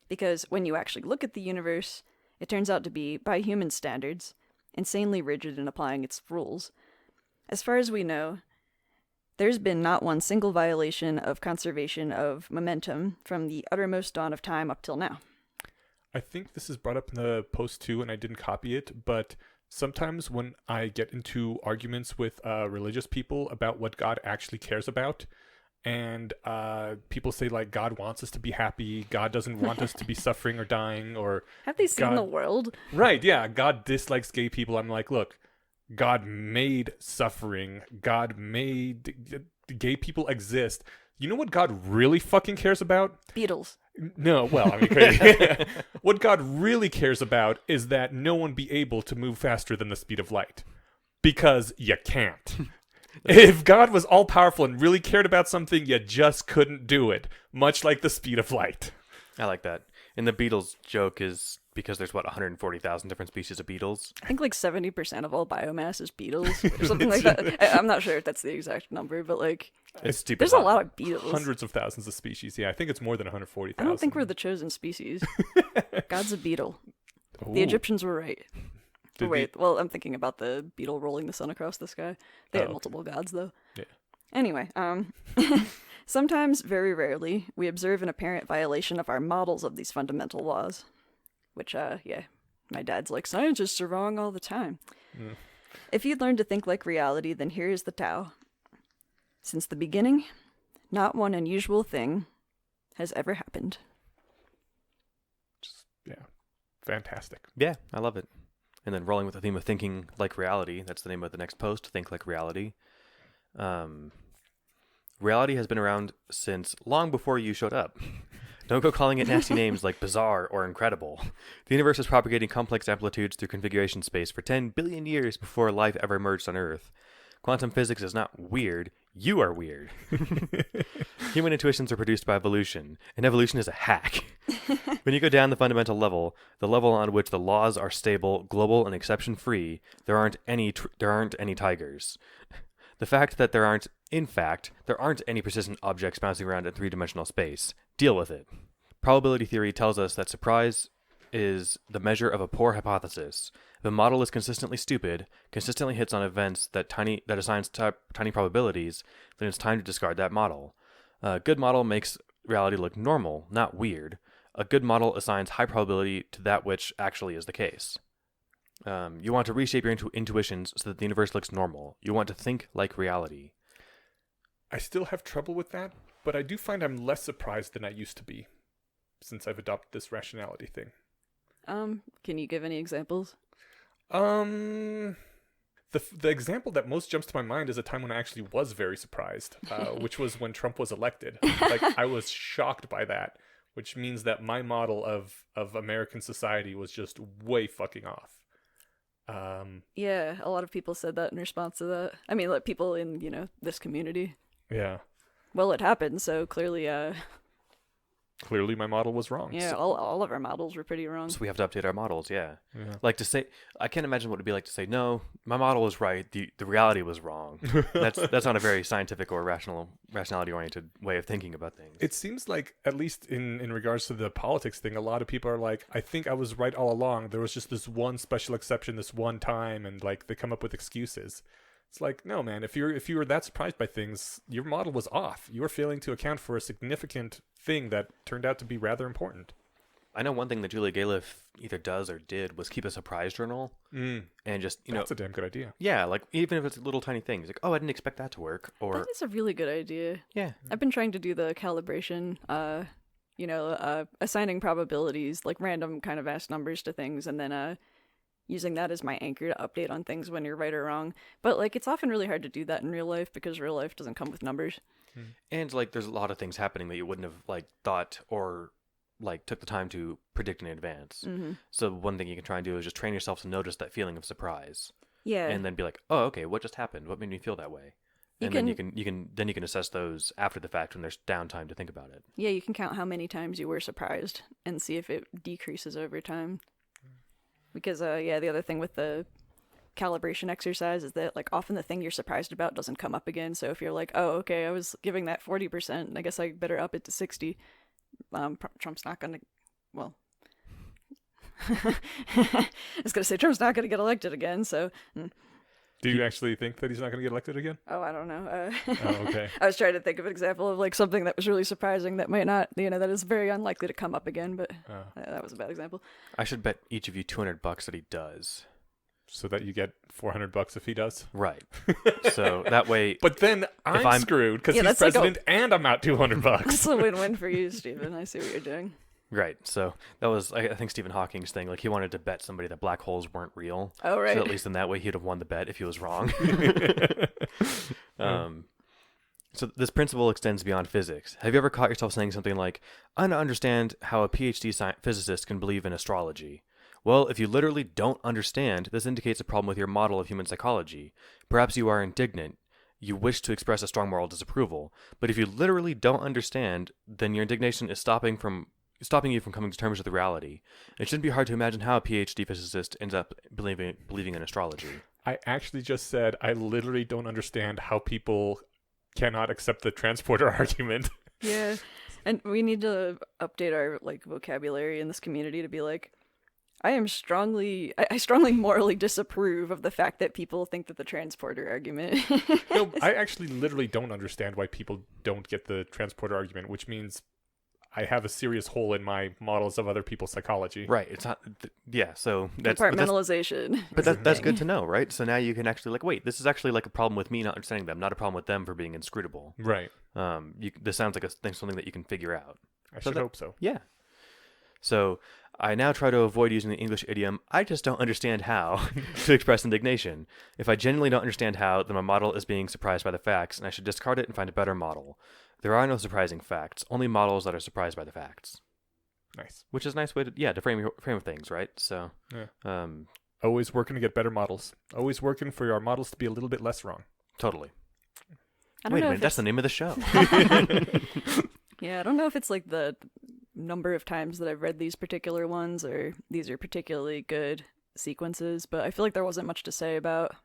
Because when you actually look at the universe, it turns out to be, by human standards, insanely rigid in applying its rules. As far as we know, there's been not one single violation of conservation of momentum from the uttermost dawn of time up till now. I think this is brought up in the post too, and I didn't copy it, but sometimes when I get into arguments with religious people about what God actually cares about, and people say like God wants us to be happy, God doesn't want us to be suffering or dying, or Have they seen God- the world? right, yeah, God dislikes gay people. I'm like, look, God made suffering. God made gay people exist. You know what God really fucking cares about? Beatles. No, well, I mean, crazy. What God really cares about is that no one be able to move faster than the speed of light. Because you can't. If God was all powerful and really cared about something, you just couldn't do it. Much like the speed of light. I like that. And the Beatles joke is because there's, 140,000 different species of beetles? I think like 70% of all biomass is beetles or something like that. I'm not sure if that's the exact number, but like It's stupid. there's a lot of beetles. Hundreds of thousands of species. Yeah, I think it's more than 140,000. I don't think we're the chosen species. God's a beetle. The Ooh. Egyptians were right. Did Wait, well, I'm thinking about the beetle rolling the sun across the sky. They had Oh. multiple gods, though. Yeah. Anyway, sometimes, very rarely, we observe an apparent violation of our models of these fundamental laws. Which, yeah, my dad's like, scientists are wrong all the time. Mm. If you'd learned to think like reality, then here is the Tao. Since the beginning, not one unusual thing has ever happened. Yeah, fantastic. Yeah, I love it. And then rolling with the theme of thinking like reality. That's the name of the next post, Think Like Reality. Reality has been around since long before you showed up. Don't go calling it nasty names like bizarre or incredible. The universe was propagating complex amplitudes through configuration space for 10 billion years before life ever emerged on Earth. Quantum physics is not weird. You are weird. Human intuitions are produced by evolution, and evolution is a hack. When you go down the fundamental level, the level on which the laws are stable, global, and exception-free, there aren't any tigers. The fact that there aren't any persistent objects bouncing around in three-dimensional space. Deal with it. Probability theory tells us that surprise is the measure of a poor hypothesis. If a model is consistently stupid, consistently hits on events that assigns tiny probabilities, then it's time to discard that model. A good model makes reality look normal, not weird. A good model assigns high probability to that which actually is the case. You want to reshape your intuitions so that the universe looks normal. You want to think like reality. I still have trouble with that, but I do find I'm less surprised than I used to be since I've adopted this rationality thing. Can you give any examples? The example that most jumps to my mind is a time when I actually was very surprised, which was when Trump was elected. Like, I was shocked by that, which means that my model of American society was just way fucking off. Yeah, a lot of people said that in response to that. I mean, like people in, this community. Yeah. Well, it happened, so clearly, Clearly my model was wrong. yeah, all of our models were pretty wrong. So we have to update our models, yeah. Yeah. Like to say, I can't imagine what it'd be like to say, no, my model was right, the reality was wrong. That's not a very scientific or rationality-oriented way of thinking about things. It seems like, at least in regards to the politics thing, a lot of people are like, I think I was right all along. There was just this one special exception this one time, and like they come up with excuses. It's like, no, man, if you were that surprised by things, your model was off. You were failing to account for a significant thing that turned out to be rather important. I know one thing that Julia Galef either does or did was keep a surprise journal and just, That's a damn good idea. yeah, like even if it's little tiny things, like, oh, I didn't expect that to work, or That is a really good idea. yeah, I've been trying to do the calibration, assigning probabilities, like random kind of ass numbers to things, and then using that as my anchor to update on things when you're right or wrong. But like, it's often really hard to do that in real life because real life doesn't come with numbers. and like there's a lot of things happening that you wouldn't have like thought or like took the time to predict in advance. Mm-hmm. So one thing you can try and do is just train yourself to notice that feeling of surprise, Yeah. and then be like, oh, okay, what just happened? What made me feel that way? Then you can assess those after the fact when there's downtime to think about it. Yeah, you can count how many times you were surprised and see if it decreases over time. Because, the other thing with the calibration exercise is that, like, often the thing you're surprised about doesn't come up again. So if you're like, oh, okay, I was giving that 40%, I guess I better up it to 60. Trump's not going to, well, I was going to say Trump's not going to get elected again, so... Do you actually think that he's not going to get elected again? Oh, I don't know. Oh, okay. I was trying to think of an example of like something that was really surprising that might not, that is very unlikely to come up again, but that was a bad example. I should bet each of you $200 that he does. So that you get $400 if he does? Right. So that way... But then I'm screwed because he's president and I'm out $200. That's a win-win for you, Stephen. I see what you're doing. Right. So that was, I think, Stephen Hawking's thing. Like, he wanted to bet somebody that black holes weren't real. Oh, right. So at least in that way, he'd have won the bet if he was wrong. So this principle extends beyond physics. Have you ever caught yourself saying something like, I don't understand how a PhD physicist can believe in astrology? Well, if you literally don't understand, this indicates a problem with your model of human psychology. Perhaps you are indignant. You wish to express a strong moral disapproval. But if you literally don't understand, then your indignation is stopping you from coming to terms with the reality. It shouldn't be hard to imagine how a PhD physicist ends up believing in astrology. I actually just said I literally don't understand how people cannot accept the transporter argument. Yeah, and we need to update our like vocabulary in this community to be like, I strongly morally disapprove of the fact that people think that the transporter argument. No, I actually literally don't understand why people don't get the transporter argument, which means I have a serious hole in my models of other people's psychology. Right. It's not. Yeah. So that's Compartmentalization. But that's good to know, right? So now you can actually like, wait, this is actually like a problem with me not understanding them, not a problem with them for being inscrutable. Right. This sounds like something that you can figure out. I should hope so. Yeah. So I now try to avoid using the English idiom, I just don't understand how, to express indignation. If I genuinely don't understand how, then my model is being surprised by the facts, and I should discard it and find a better model. There are no surprising facts, only models that are surprised by the facts. Nice. Which is a nice way to frame things, right? So, yeah. Always working to get better models. Always working for our models to be a little bit less wrong. Totally. Wait a minute, that's the name of the show. Yeah, I don't know if it's like the number of times that I've read these particular ones or these are particularly good sequences, but I feel like there wasn't much to say about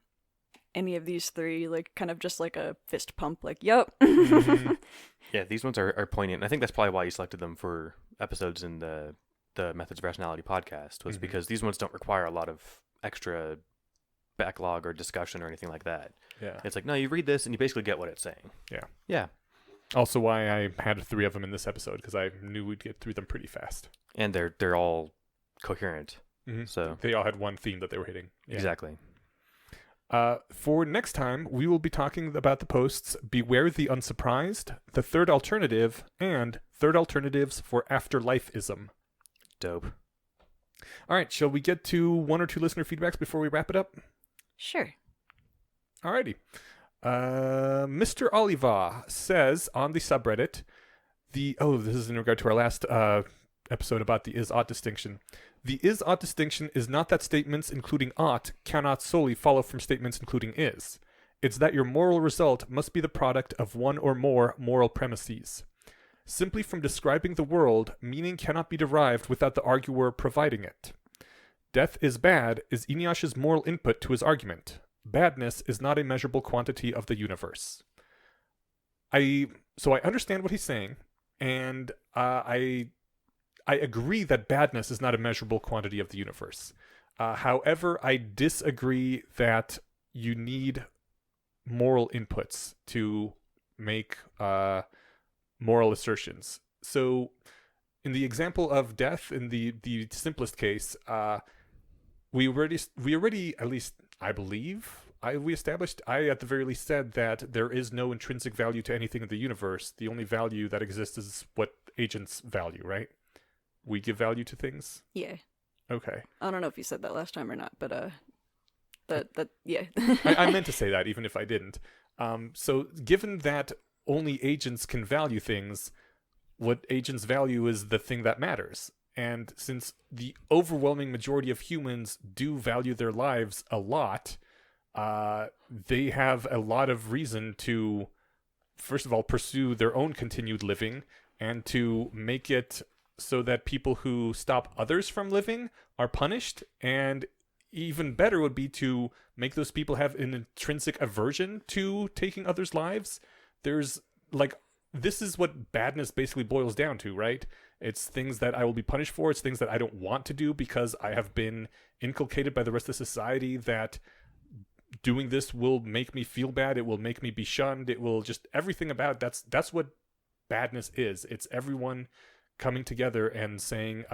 any of these three, like kind of just like a fist pump, like, yup. Mm-hmm. Yeah, these ones are poignant. I think that's probably why you selected them for episodes in the Methods of Rationality podcast, was because these ones don't require a lot of extra backlog or discussion or anything like that. Yeah. It's like, no, you read this and you basically get what it's saying. Yeah. Yeah. Also why I had 3 of them in this episode, because I knew we'd get through them pretty fast. And they're all coherent. Mm-hmm. So they all had one theme that they were hitting. Yeah. Exactly. For next time, we will be talking about the posts Beware the Unsurprised, The Third Alternative, and Third Alternatives for Afterlifeism. Dope. All right, shall we get to 1 or 2 listener feedbacks before we wrap it up? Sure. Alrighty. Mr. Oliva says on the subreddit, this is in regard to our last episode about the is-ought distinction. The is-ought distinction is not that statements including ought cannot solely follow from statements including is. It's that your moral result must be the product of one or more moral premises. Simply from describing the world, meaning cannot be derived without the arguer providing it. Death is bad is Eneasz's moral input to his argument. Badness is not a measurable quantity of the universe. So I understand what he's saying, and I agree that badness is not a measurable quantity of the universe. However, I disagree that you need moral inputs to make moral assertions. So in the example of death, in the simplest case, we already, at least I believe, we established, I at the very least said that there is no intrinsic value to anything in the universe. The only value that exists is what agents value, right? We give value to things? Yeah. Okay. I don't know if you said that last time or not, but yeah. I meant to say that, even if I didn't. So given that only agents can value things, what agents value is the thing that matters. And since the overwhelming majority of humans do value their lives a lot, they have a lot of reason to, first of all, pursue their own continued living, and to make it so that people who stop others from living are punished. And even better would be to make those people have an intrinsic aversion to taking others' lives. There's this is what badness basically boils down to, right? It's things that I will be punished for. It's things that I don't want to do because I have been inculcated by the rest of society that doing this will make me feel bad. It will make me be shunned. It will just, everything about that's what badness is. It's everyone coming together and saying,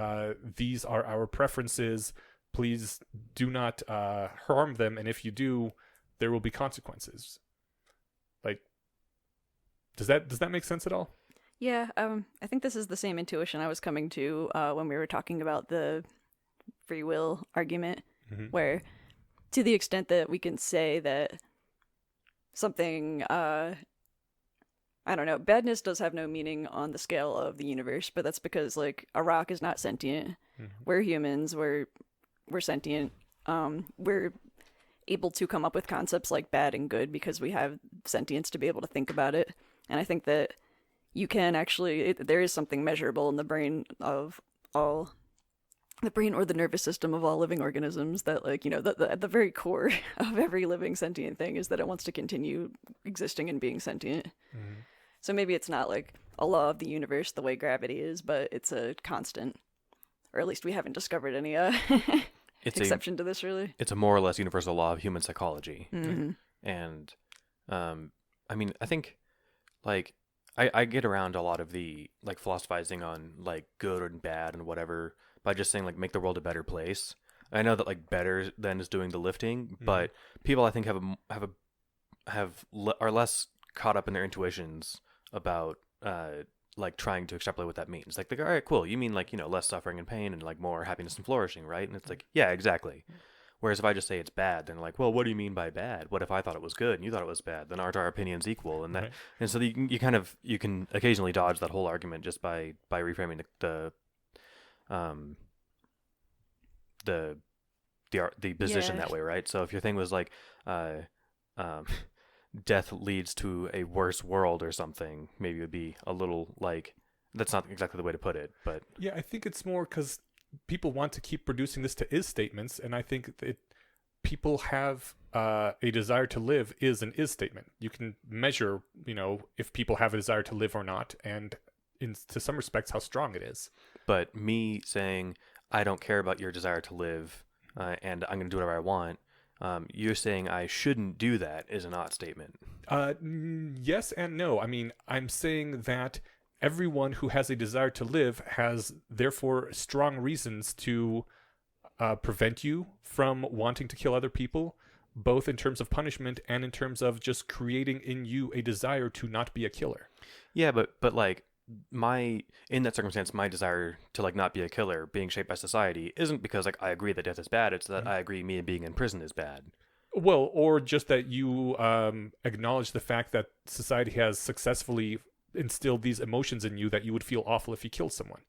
these are our preferences. Please do not harm them. And if you do, there will be consequences. Does that make sense at all? Yeah, I think this is the same intuition I was coming to when we were talking about the free will argument, where to the extent that we can say that something, I don't know, badness does have no meaning on the scale of the universe, but that's because, a rock is not sentient. We're humans, we're sentient. We're able to come up with concepts like bad and good because we have sentience to be able to think about it. And I think that you can actually, there is something measurable in the brain of all, the brain or the nervous system of all living organisms that, at the very core of every living sentient thing is that it wants to continue existing and being sentient. So maybe it's not a law of the universe the way gravity is, but it's a constant. Or at least we haven't discovered any exception to this, really. It's a more or less universal law of human psychology. And, I think, I get around a lot of the, philosophizing on, good and bad and whatever by just saying, make the world a better place. I know that, better than is doing the lifting, but people, I think, are less caught up in their intuitions about, trying to extrapolate what that means. All right, cool. You mean, less suffering and pain and, more happiness and flourishing, right? And it's yeah, exactly. Whereas if I just say it's bad, then well, what do you mean by bad? What if I thought it was good and you thought it was bad? Then aren't our opinions equal? And that, right. And so you can occasionally dodge that whole argument just by reframing the position that way, right? So if your thing was death leads to a worse world or something, maybe it would be a little that's not exactly the way to put it, but yeah, I think it's more because people want to keep producing this to is statements, and I think that people have a desire to live is an is statement. You can measure, if people have a desire to live or not, and to some respects, how strong it is. But me saying, I don't care about your desire to live, and I'm going to do whatever I want, you're saying I shouldn't do that is a not statement. Yes and no. I'm saying that everyone who has a desire to live has therefore strong reasons to prevent you from wanting to kill other people, both in terms of punishment and in terms of just creating in you a desire to not be a killer. Yeah, but in that circumstance, my desire to not be a killer being shaped by society isn't because I agree that death is bad. It's that I agree me being in prison is bad. Well, or just that you acknowledge the fact that society has successfully instilled these emotions in you that you would feel awful if you killed someone.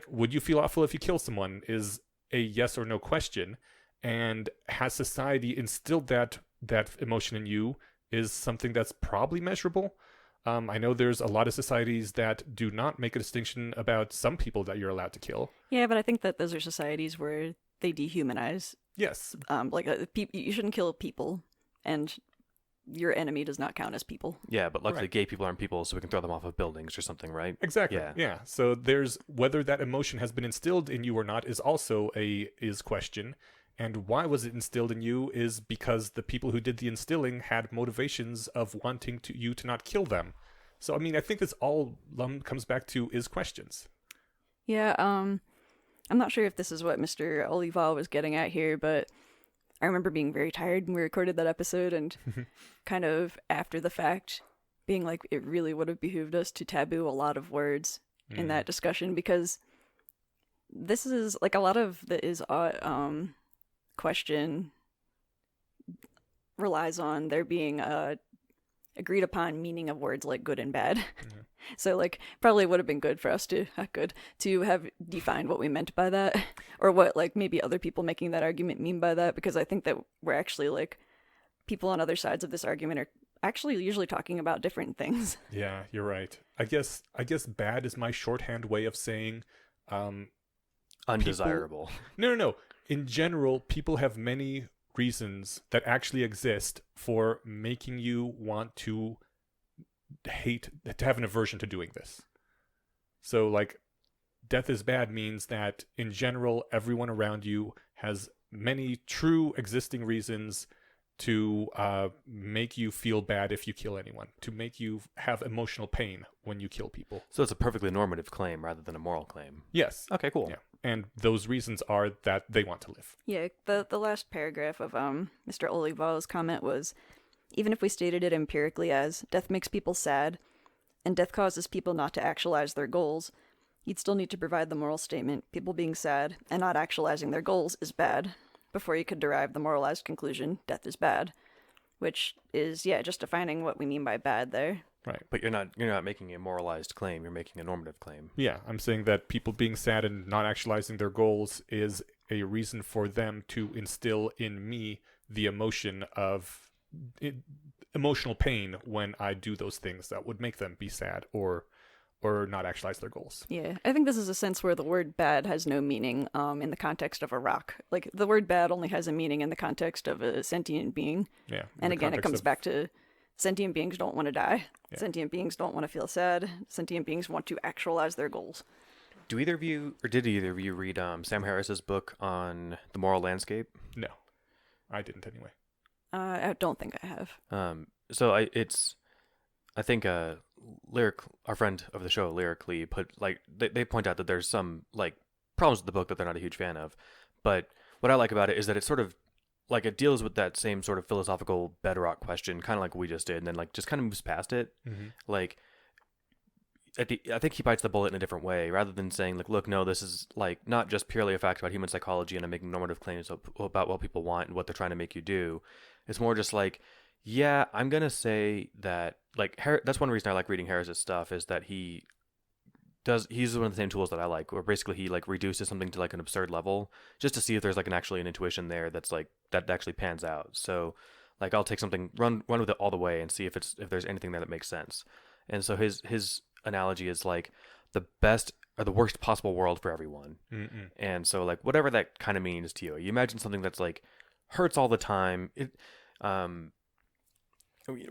Would you feel awful if you kill someone is a yes or no question. And has society instilled that emotion in you? is something that's probably measurable. I know there's a lot of societies that do not make a distinction about some people that you're allowed to kill. Yeah, but I think that those are societies where they dehumanize. Yes. You shouldn't kill people, and your enemy does not count as people. Yeah, but luckily Right. gay people aren't people, so we can throw them off of buildings or something, right? Exactly. Yeah. Yeah. So there's whether that emotion has been instilled in you or not is also a question. And why was it instilled in you is because the people who did the instilling had motivations of wanting you to not kill them. So, I mean, I think this all comes back to is questions. Yeah, I'm not sure if this is what Mr. Olival was getting at here, but I remember being very tired when we recorded that episode and kind of after the fact being like, it really would have behooved us to taboo a lot of words in that discussion, because this is like a lot of the question relies on there being a agreed upon meaning of words like good and bad. Mm-hmm. So like probably would have been good for us to have defined what we meant by that, or what like maybe other people making that argument mean by that, because I think that we're actually like people on other sides of this argument are actually usually talking about different things. Yeah, you're right. I guess bad is my shorthand way of saying Undesirable. No. In general, people have many reasons that actually exist for making you want to have an aversion to doing this. So, like, death is bad means that, in general, everyone around you has many true existing reasons to make you feel bad if you kill anyone, to make you have emotional pain when you kill people. So it's a perfectly normative claim rather than a moral claim. Yes. Okay, cool. Yeah. And those reasons are that they want to live. Yeah, the last paragraph of Mr. Olival's comment was, even if we stated it empirically as death makes people sad, and death causes people not to actualize their goals, you'd still need to provide the moral statement, people being sad and not actualizing their goals is bad, before you could derive the moralized conclusion, death is bad. Which is, yeah, just defining what we mean by bad there. Right. But you're not making a moralized claim, you're making a normative claim. Yeah, I'm saying that people being sad and not actualizing their goals is a reason for them to instill in me the emotion of emotional pain when I do those things that would make them be sad or not actualize their goals. Yeah, I think this is a sense where the word bad has no meaning in the context of a rock. Like, the word bad only has a meaning in the context of a sentient being. Yeah. And again, it comes back to sentient beings don't want to die. Yeah. Sentient beings don't want to feel sad. Sentient beings want to actualize their goals. Did either of you read Sam Harris's book on the moral landscape? No, I didn't anyway. I don't think I have. I think Lyric, our friend of the show, Lyrically, they point out that there's some like problems with the book that they're not a huge fan of, but what I like about it is that it's sort of like it deals with that same sort of philosophical bedrock question, kind of like we just did, and then like just kind of moves past it. Mm-hmm. Like I think he bites the bullet in a different way, rather than saying like, look, no, this is like not just purely a fact about human psychology and I'm making normative claims about what people want and what they're trying to make you do. It's more just like, yeah, I'm gonna say that like that's one reason I like reading Harris's stuff, is that he uses one of the same tools that I like, where basically he like reduces something to like an absurd level just to see if there's like an intuition there that's like that actually pans out. So like I'll take something, run with it all the way and see if there's anything there that makes sense. And so his analogy is like the best or the worst possible world for everyone. Mm-mm. And so like whatever that kind of means to you, you imagine something that's like hurts all the time,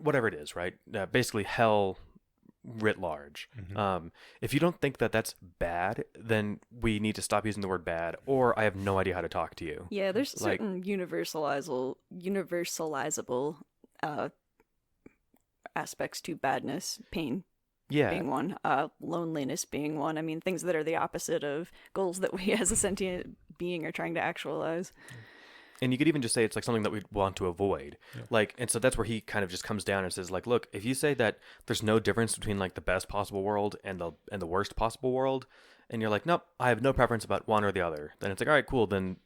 whatever it is, right? Basically hell writ large. Mm-hmm. If you don't think that that's bad, then we need to stop using the word bad, or I have no idea how to talk to you. Yeah, there's Like- certain universalizable aspects to badness, pain Yeah. being one, loneliness being one. I mean, things that are the opposite of goals that we as a sentient being are trying to actualize. And you could even just say it's like something that we want to avoid. Yeah. Like, and so that's where he kind of just comes down and says like, look, if you say that there's no difference between like the best possible world and the worst possible world, and you're like, nope, I have no preference about one or the other, then it's like, all right, cool, then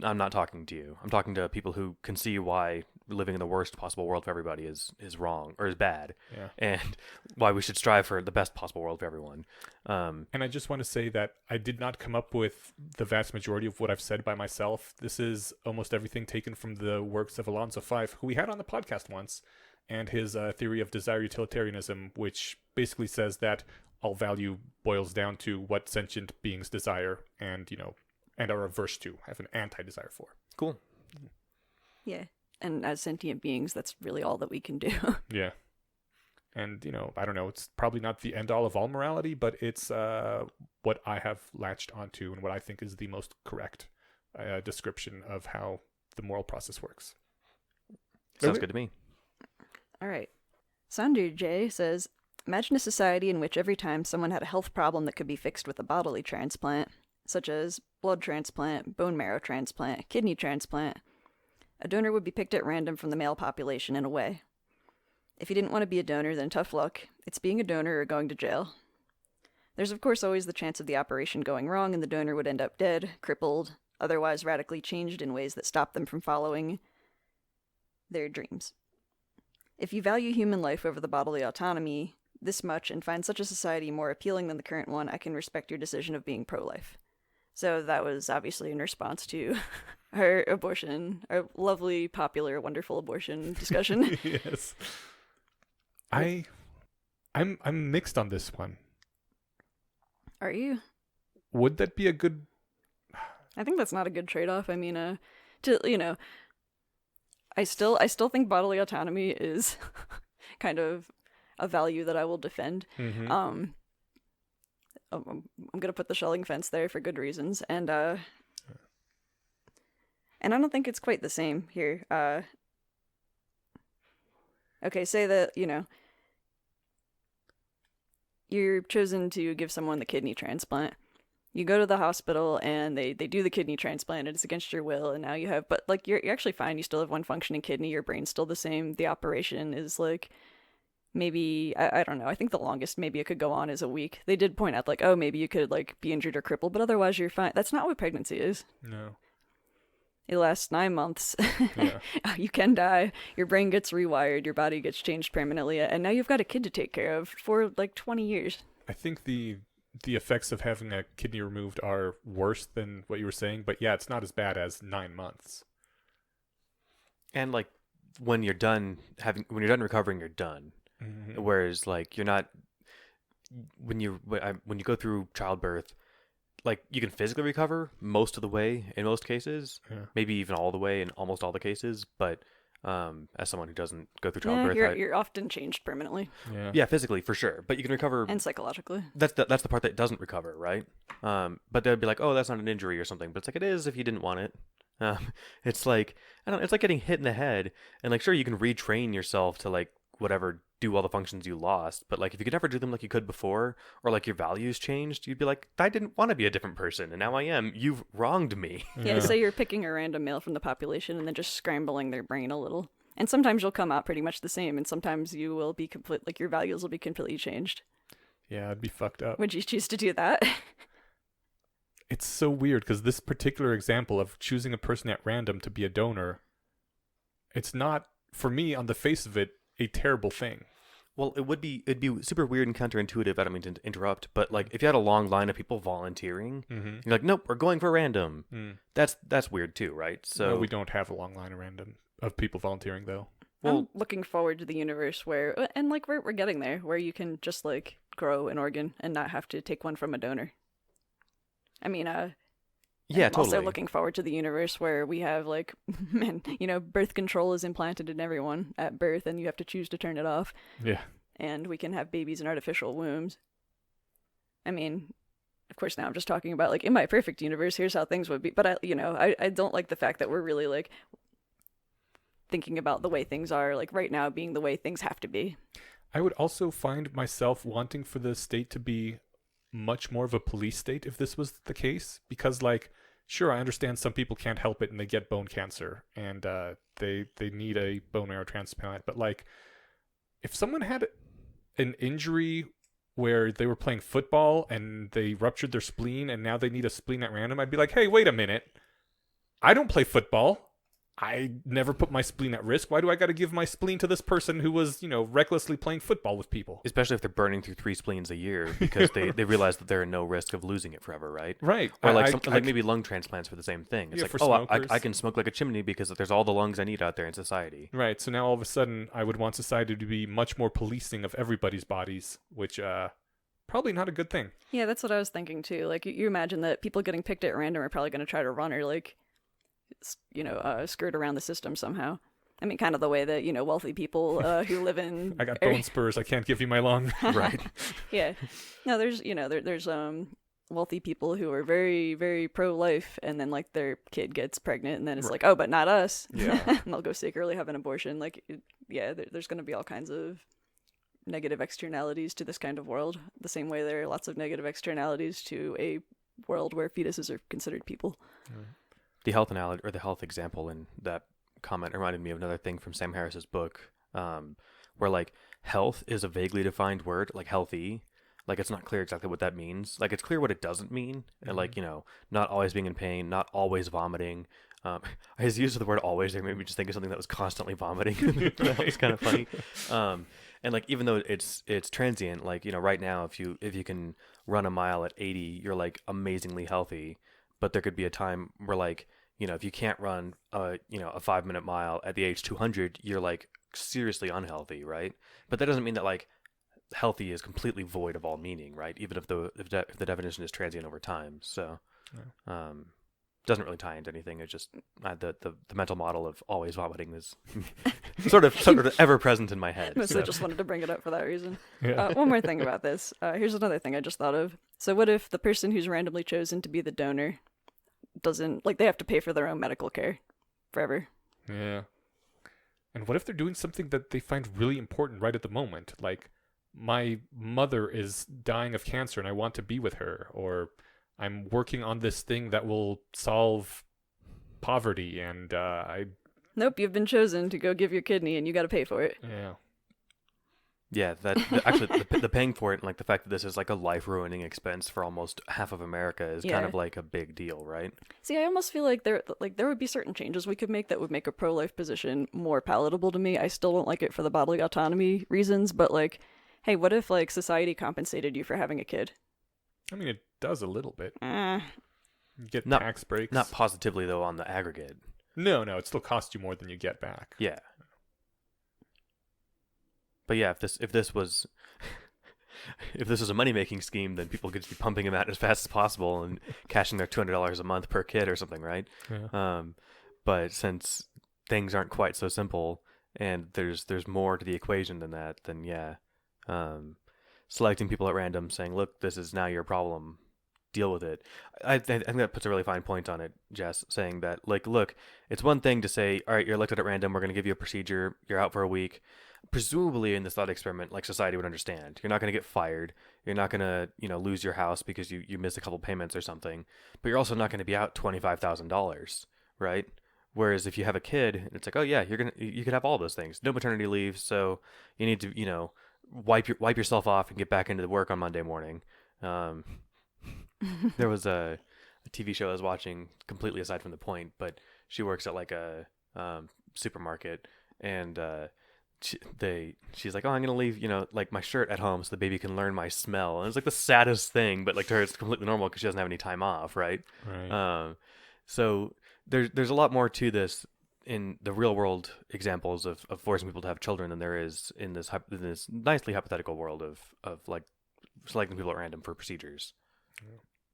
I'm not talking to you. I'm talking to people who can see why living in the worst possible world for everybody is wrong or is bad, Yeah. and why we should strive for the best possible world for everyone. And I just want to say that I did not come up with the vast majority of what I've said by myself. This is almost everything taken from the works of Alonzo Fife, who we had on the podcast once. and his theory of desire utilitarianism, which basically says that all value boils down to what sentient beings desire and, and are averse to, have an anti-desire for. Cool. Yeah. And as sentient beings, that's really all that we can do. Yeah. And, I don't know, it's probably not the end all of all morality, but it's what I have latched onto and what I think is the most correct description of how the moral process works. Sounds good to me. All right. Sandu J says, imagine a society in which every time someone had a health problem that could be fixed with a bodily transplant, such as blood transplant, bone marrow transplant, kidney transplant, a donor would be picked at random from the male population in a way. If you didn't want to be a donor, then tough luck. It's being a donor or going to jail. There's of course always the chance of the operation going wrong and the donor would end up dead, crippled, otherwise radically changed in ways that stop them from following their dreams. If you value human life over the bodily autonomy this much and find such a society more appealing than the current one, I can respect your decision of being pro-life. So that was obviously in response to our lovely, popular, wonderful abortion discussion. Yes. I'm mixed on this one. Are you? Would that be a good... I think that's not a good trade-off. I mean, I still think bodily autonomy is kind of a value that I will defend. Mm-hmm. I'm gonna put the shelling fence there for good reasons, and I don't think it's quite the same here. Okay, say that you're chosen to give someone the kidney transplant. You go to the hospital and they do the kidney transplant and it's against your will, and now you have, but like you're actually fine. You still have one functioning kidney. Your brain's still the same. The operation is like maybe, I don't know. I think the longest maybe it could go on is a week. They did point out like, oh, maybe you could like be injured or crippled, but otherwise you're fine. That's not what pregnancy is. No. It lasts 9 months. Yeah. You can die. Your brain gets rewired. Your body gets changed permanently. And now you've got a kid to take care of for like 20 years. I think the effects of having a kidney removed are worse than what you were saying. But yeah, it's not as bad as 9 months. And like when you're done recovering, you're done. Mm-hmm. Whereas like you're not, when you go through childbirth, like you can physically recover most of the way in most cases, maybe even all the way in almost all the cases. But as someone who doesn't go through childbirth, you're often changed permanently. Yeah, physically for sure. But you can recover, and psychologically. That's the part that doesn't recover, right? But they'd be like, oh, that's not an injury or something. But it's like it is if you didn't want it. It's like it's like getting hit in the head, and like sure you can retrain yourself to like whatever, do all the functions you lost, but like if you could never do them like you could before, or like your values changed, you'd be like, I didn't want to be a different person and now I am. You've wronged me. Yeah, so you're picking a random male from the population and then just scrambling their brain a little. And sometimes you'll come out pretty much the same, and sometimes you will be your values will be completely changed. Yeah, it'd be fucked up. Would you choose to do that? It's so weird because this particular example of choosing a person at random to be a donor, it's not, for me, on the face of it, a terrible thing. Well, it'd be super weird and counterintuitive. I don't mean to interrupt, but like if you had a long line of people volunteering, you're like, nope, we're going for random. That's weird too, right? So no, we don't have a long line of people volunteering though. Well, I'm looking forward to the universe where, and like we're getting there, where you can just like grow an organ and not have to take one from a donor. I mean, yeah, I'm totally. Also looking forward to the universe where we have like, birth control is implanted in everyone at birth and you have to choose to turn it off. Yeah. And we can have babies in artificial wombs. I mean, of course now I'm just talking about like in my perfect universe, here's how things would be. But I don't like the fact that we're really like thinking about the way things are like right now being the way things have to be. I would also find myself wanting for the state to be much more of a police state if this was the case, because like sure, I understand some people can't help it and they get bone cancer and they need a bone marrow transplant, but like if someone had an injury where they were playing football and they ruptured their spleen and now they need a spleen at random, I'd be like, hey, wait a minute, I don't play football, I never put my spleen at risk. Why do I got to give my spleen to this person who was, recklessly playing football with people? Especially if they're burning through 3 spleens a year because they realize that they're in no risk of losing it forever, right? Right. Or like maybe lung transplants for the same thing. It's Yeah, like, for oh, smokers. I can smoke like a chimney because there's all the lungs I need out there in society. Right. So now all of a sudden, I would want society to be much more policing of everybody's bodies, which probably not a good thing. Yeah, that's what I was thinking too. Like, you imagine that people getting picked at random are probably going to try to run or skirt around the system somehow. I mean, kind of the way that, wealthy people who live in... I got bone spurs. I can't give you my lung. Right. Yeah. No, there's, there's wealthy people who are very, very pro-life, and then, like, their kid gets pregnant, and then it's like, oh, but not us. Yeah. And they'll go secretly have an abortion. Like, there's going to be all kinds of negative externalities to this kind of world, the same way there are lots of negative externalities to a world where fetuses are considered people. The health analogy or the health example in that comment reminded me of another thing from Sam Harris's book, where like health is a vaguely defined word, like healthy. Like it's not clear exactly what that means. Like it's clear what it doesn't mean. And like, not always being in pain, not always vomiting. I just used the word always there, made me just think of something that was constantly vomiting. That was kind of funny. And like, even though it's transient, like, right now, if you can run a mile at 80, you're like amazingly healthy. But there could be a time where like, if you can't run a 5-minute mile at the age 200, you're like seriously unhealthy, right? But that doesn't mean that like healthy is completely void of all meaning, right? Even if the definition is transient over time. So, doesn't really tie into anything. It's just the mental model of always vomiting is sort of ever present in my head. Mostly just wanted to bring it up for that reason. Yeah. One more thing about this. Here's another thing I just thought of. So what if the person who's randomly chosen to be the donor doesn't, like, they have to pay for their own medical care forever? Yeah. And what if they're doing something that they find really important right at the moment? Like, my mother is dying of cancer and I want to be with her, or I'm working on this thing that will solve poverty and Nope, you've been chosen to go give your kidney and you got to pay for it. Yeah. Yeah, actually the paying for it, and like the fact that this is like a life-ruining expense for almost half of America is kind of like a big deal, right? See, I almost feel like there would be certain changes we could make that would make a pro-life position more palatable to me. I still don't like it for the bodily autonomy reasons, but like, hey, what if like society compensated you for having a kid? I mean, it does a little bit. You get Not- tax breaks. Not positively though on the aggregate. No, it still costs you more than you get back. Yeah. But yeah, if this was a money-making scheme, then people could just be pumping them out as fast as possible and cashing their $200 a month per kid or something, right? Yeah. But since things aren't quite so simple and there's more to the equation than that, then yeah, selecting people at random, saying, look, this is now your problem, deal with it. I think that puts a really fine point on it, Jess, saying that, like, look, it's one thing to say, all right, you're elected at random, we're going to give you a procedure, you're out for a week. Presumably in this thought experiment, like, society would understand. You're not going to get fired. You're not going to, lose your house because you missed a couple payments or something. But you're also not going to be out $25,000, right? Whereas if you have a kid, it's like, oh yeah, you could have all those things. No maternity leave, so you need to, wipe yourself off and get back into the work on Monday morning. There was a TV show I was watching, completely aside from the point, but she works at like a supermarket, and she's like, oh, I'm gonna leave like my shirt at home so the baby can learn my smell. And it's like the saddest thing, but like to her it's completely normal because she doesn't have any time off, right? So there's a lot more to this in the real world examples of forcing people to have children than there is in this nicely hypothetical world of like selecting people at random for procedures.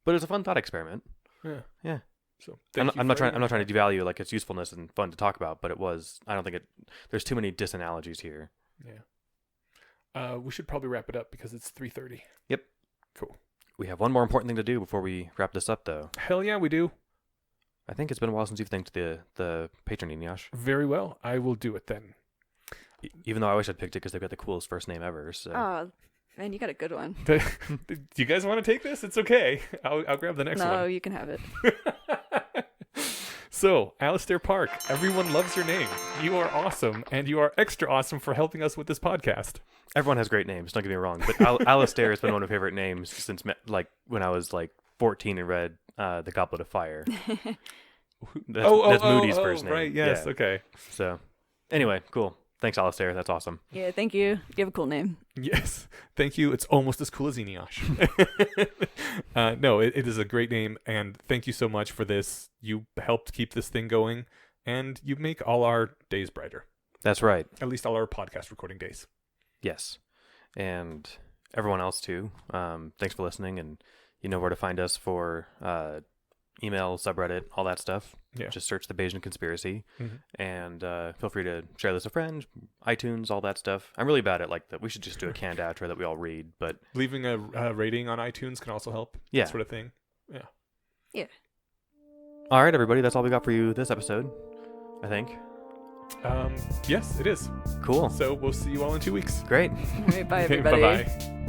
But it's a fun thought experiment. Yeah. So I'm not trying to devalue like its usefulness and fun to talk about, but it was. I don't think there's too many disanalogies here. Yeah. We should probably wrap it up because it's 3:30. Yep. Cool. We have one more important thing to do before we wrap this up, though. Hell yeah, we do. I think it's been a while since you've thanked the patron, Inyash. Very well. I will do it then. Even though I wish I'd picked it because they've got the coolest first name ever. So. Oh, man, you got a good one. Do you guys want to take this? It's okay. I'll grab the next one. No, you can have it. So, Alistair Park, everyone loves your name. You are awesome, and you are extra awesome for helping us with this podcast. Everyone has great names, don't get me wrong, but Alistair has been one of my favorite names since like when I was like 14 and read The Goblet of Fire. That's Moody's first name. Right, yes, Yeah. okay. So, anyway, cool. Thanks, Alistair. That's awesome. Yeah, thank you. You have a cool name. Yes, thank you. It's almost as cool as Eniosh. No, it is a great name, and thank you so much for this. You helped keep this thing going, and you make all our days brighter. That's right. At least all our podcast recording days. Yes. And everyone else, too. Thanks for listening, and you know where to find us for email, subreddit, all that stuff. Yeah. Just search the Bayesian Conspiracy, Mm-hmm. and feel free to share this with a friend, iTunes, all that stuff. I'm really bad at that. We should just do a canned outro that we all read, but Leaving a rating on iTunes can also help. Yeah. That sort of thing. Yeah. all right, everybody, that's all we got for you this episode, I think. Yes, it is. Cool. So we'll see you all in 2 weeks. Great. All right, bye, Okay, everybody. bye-bye.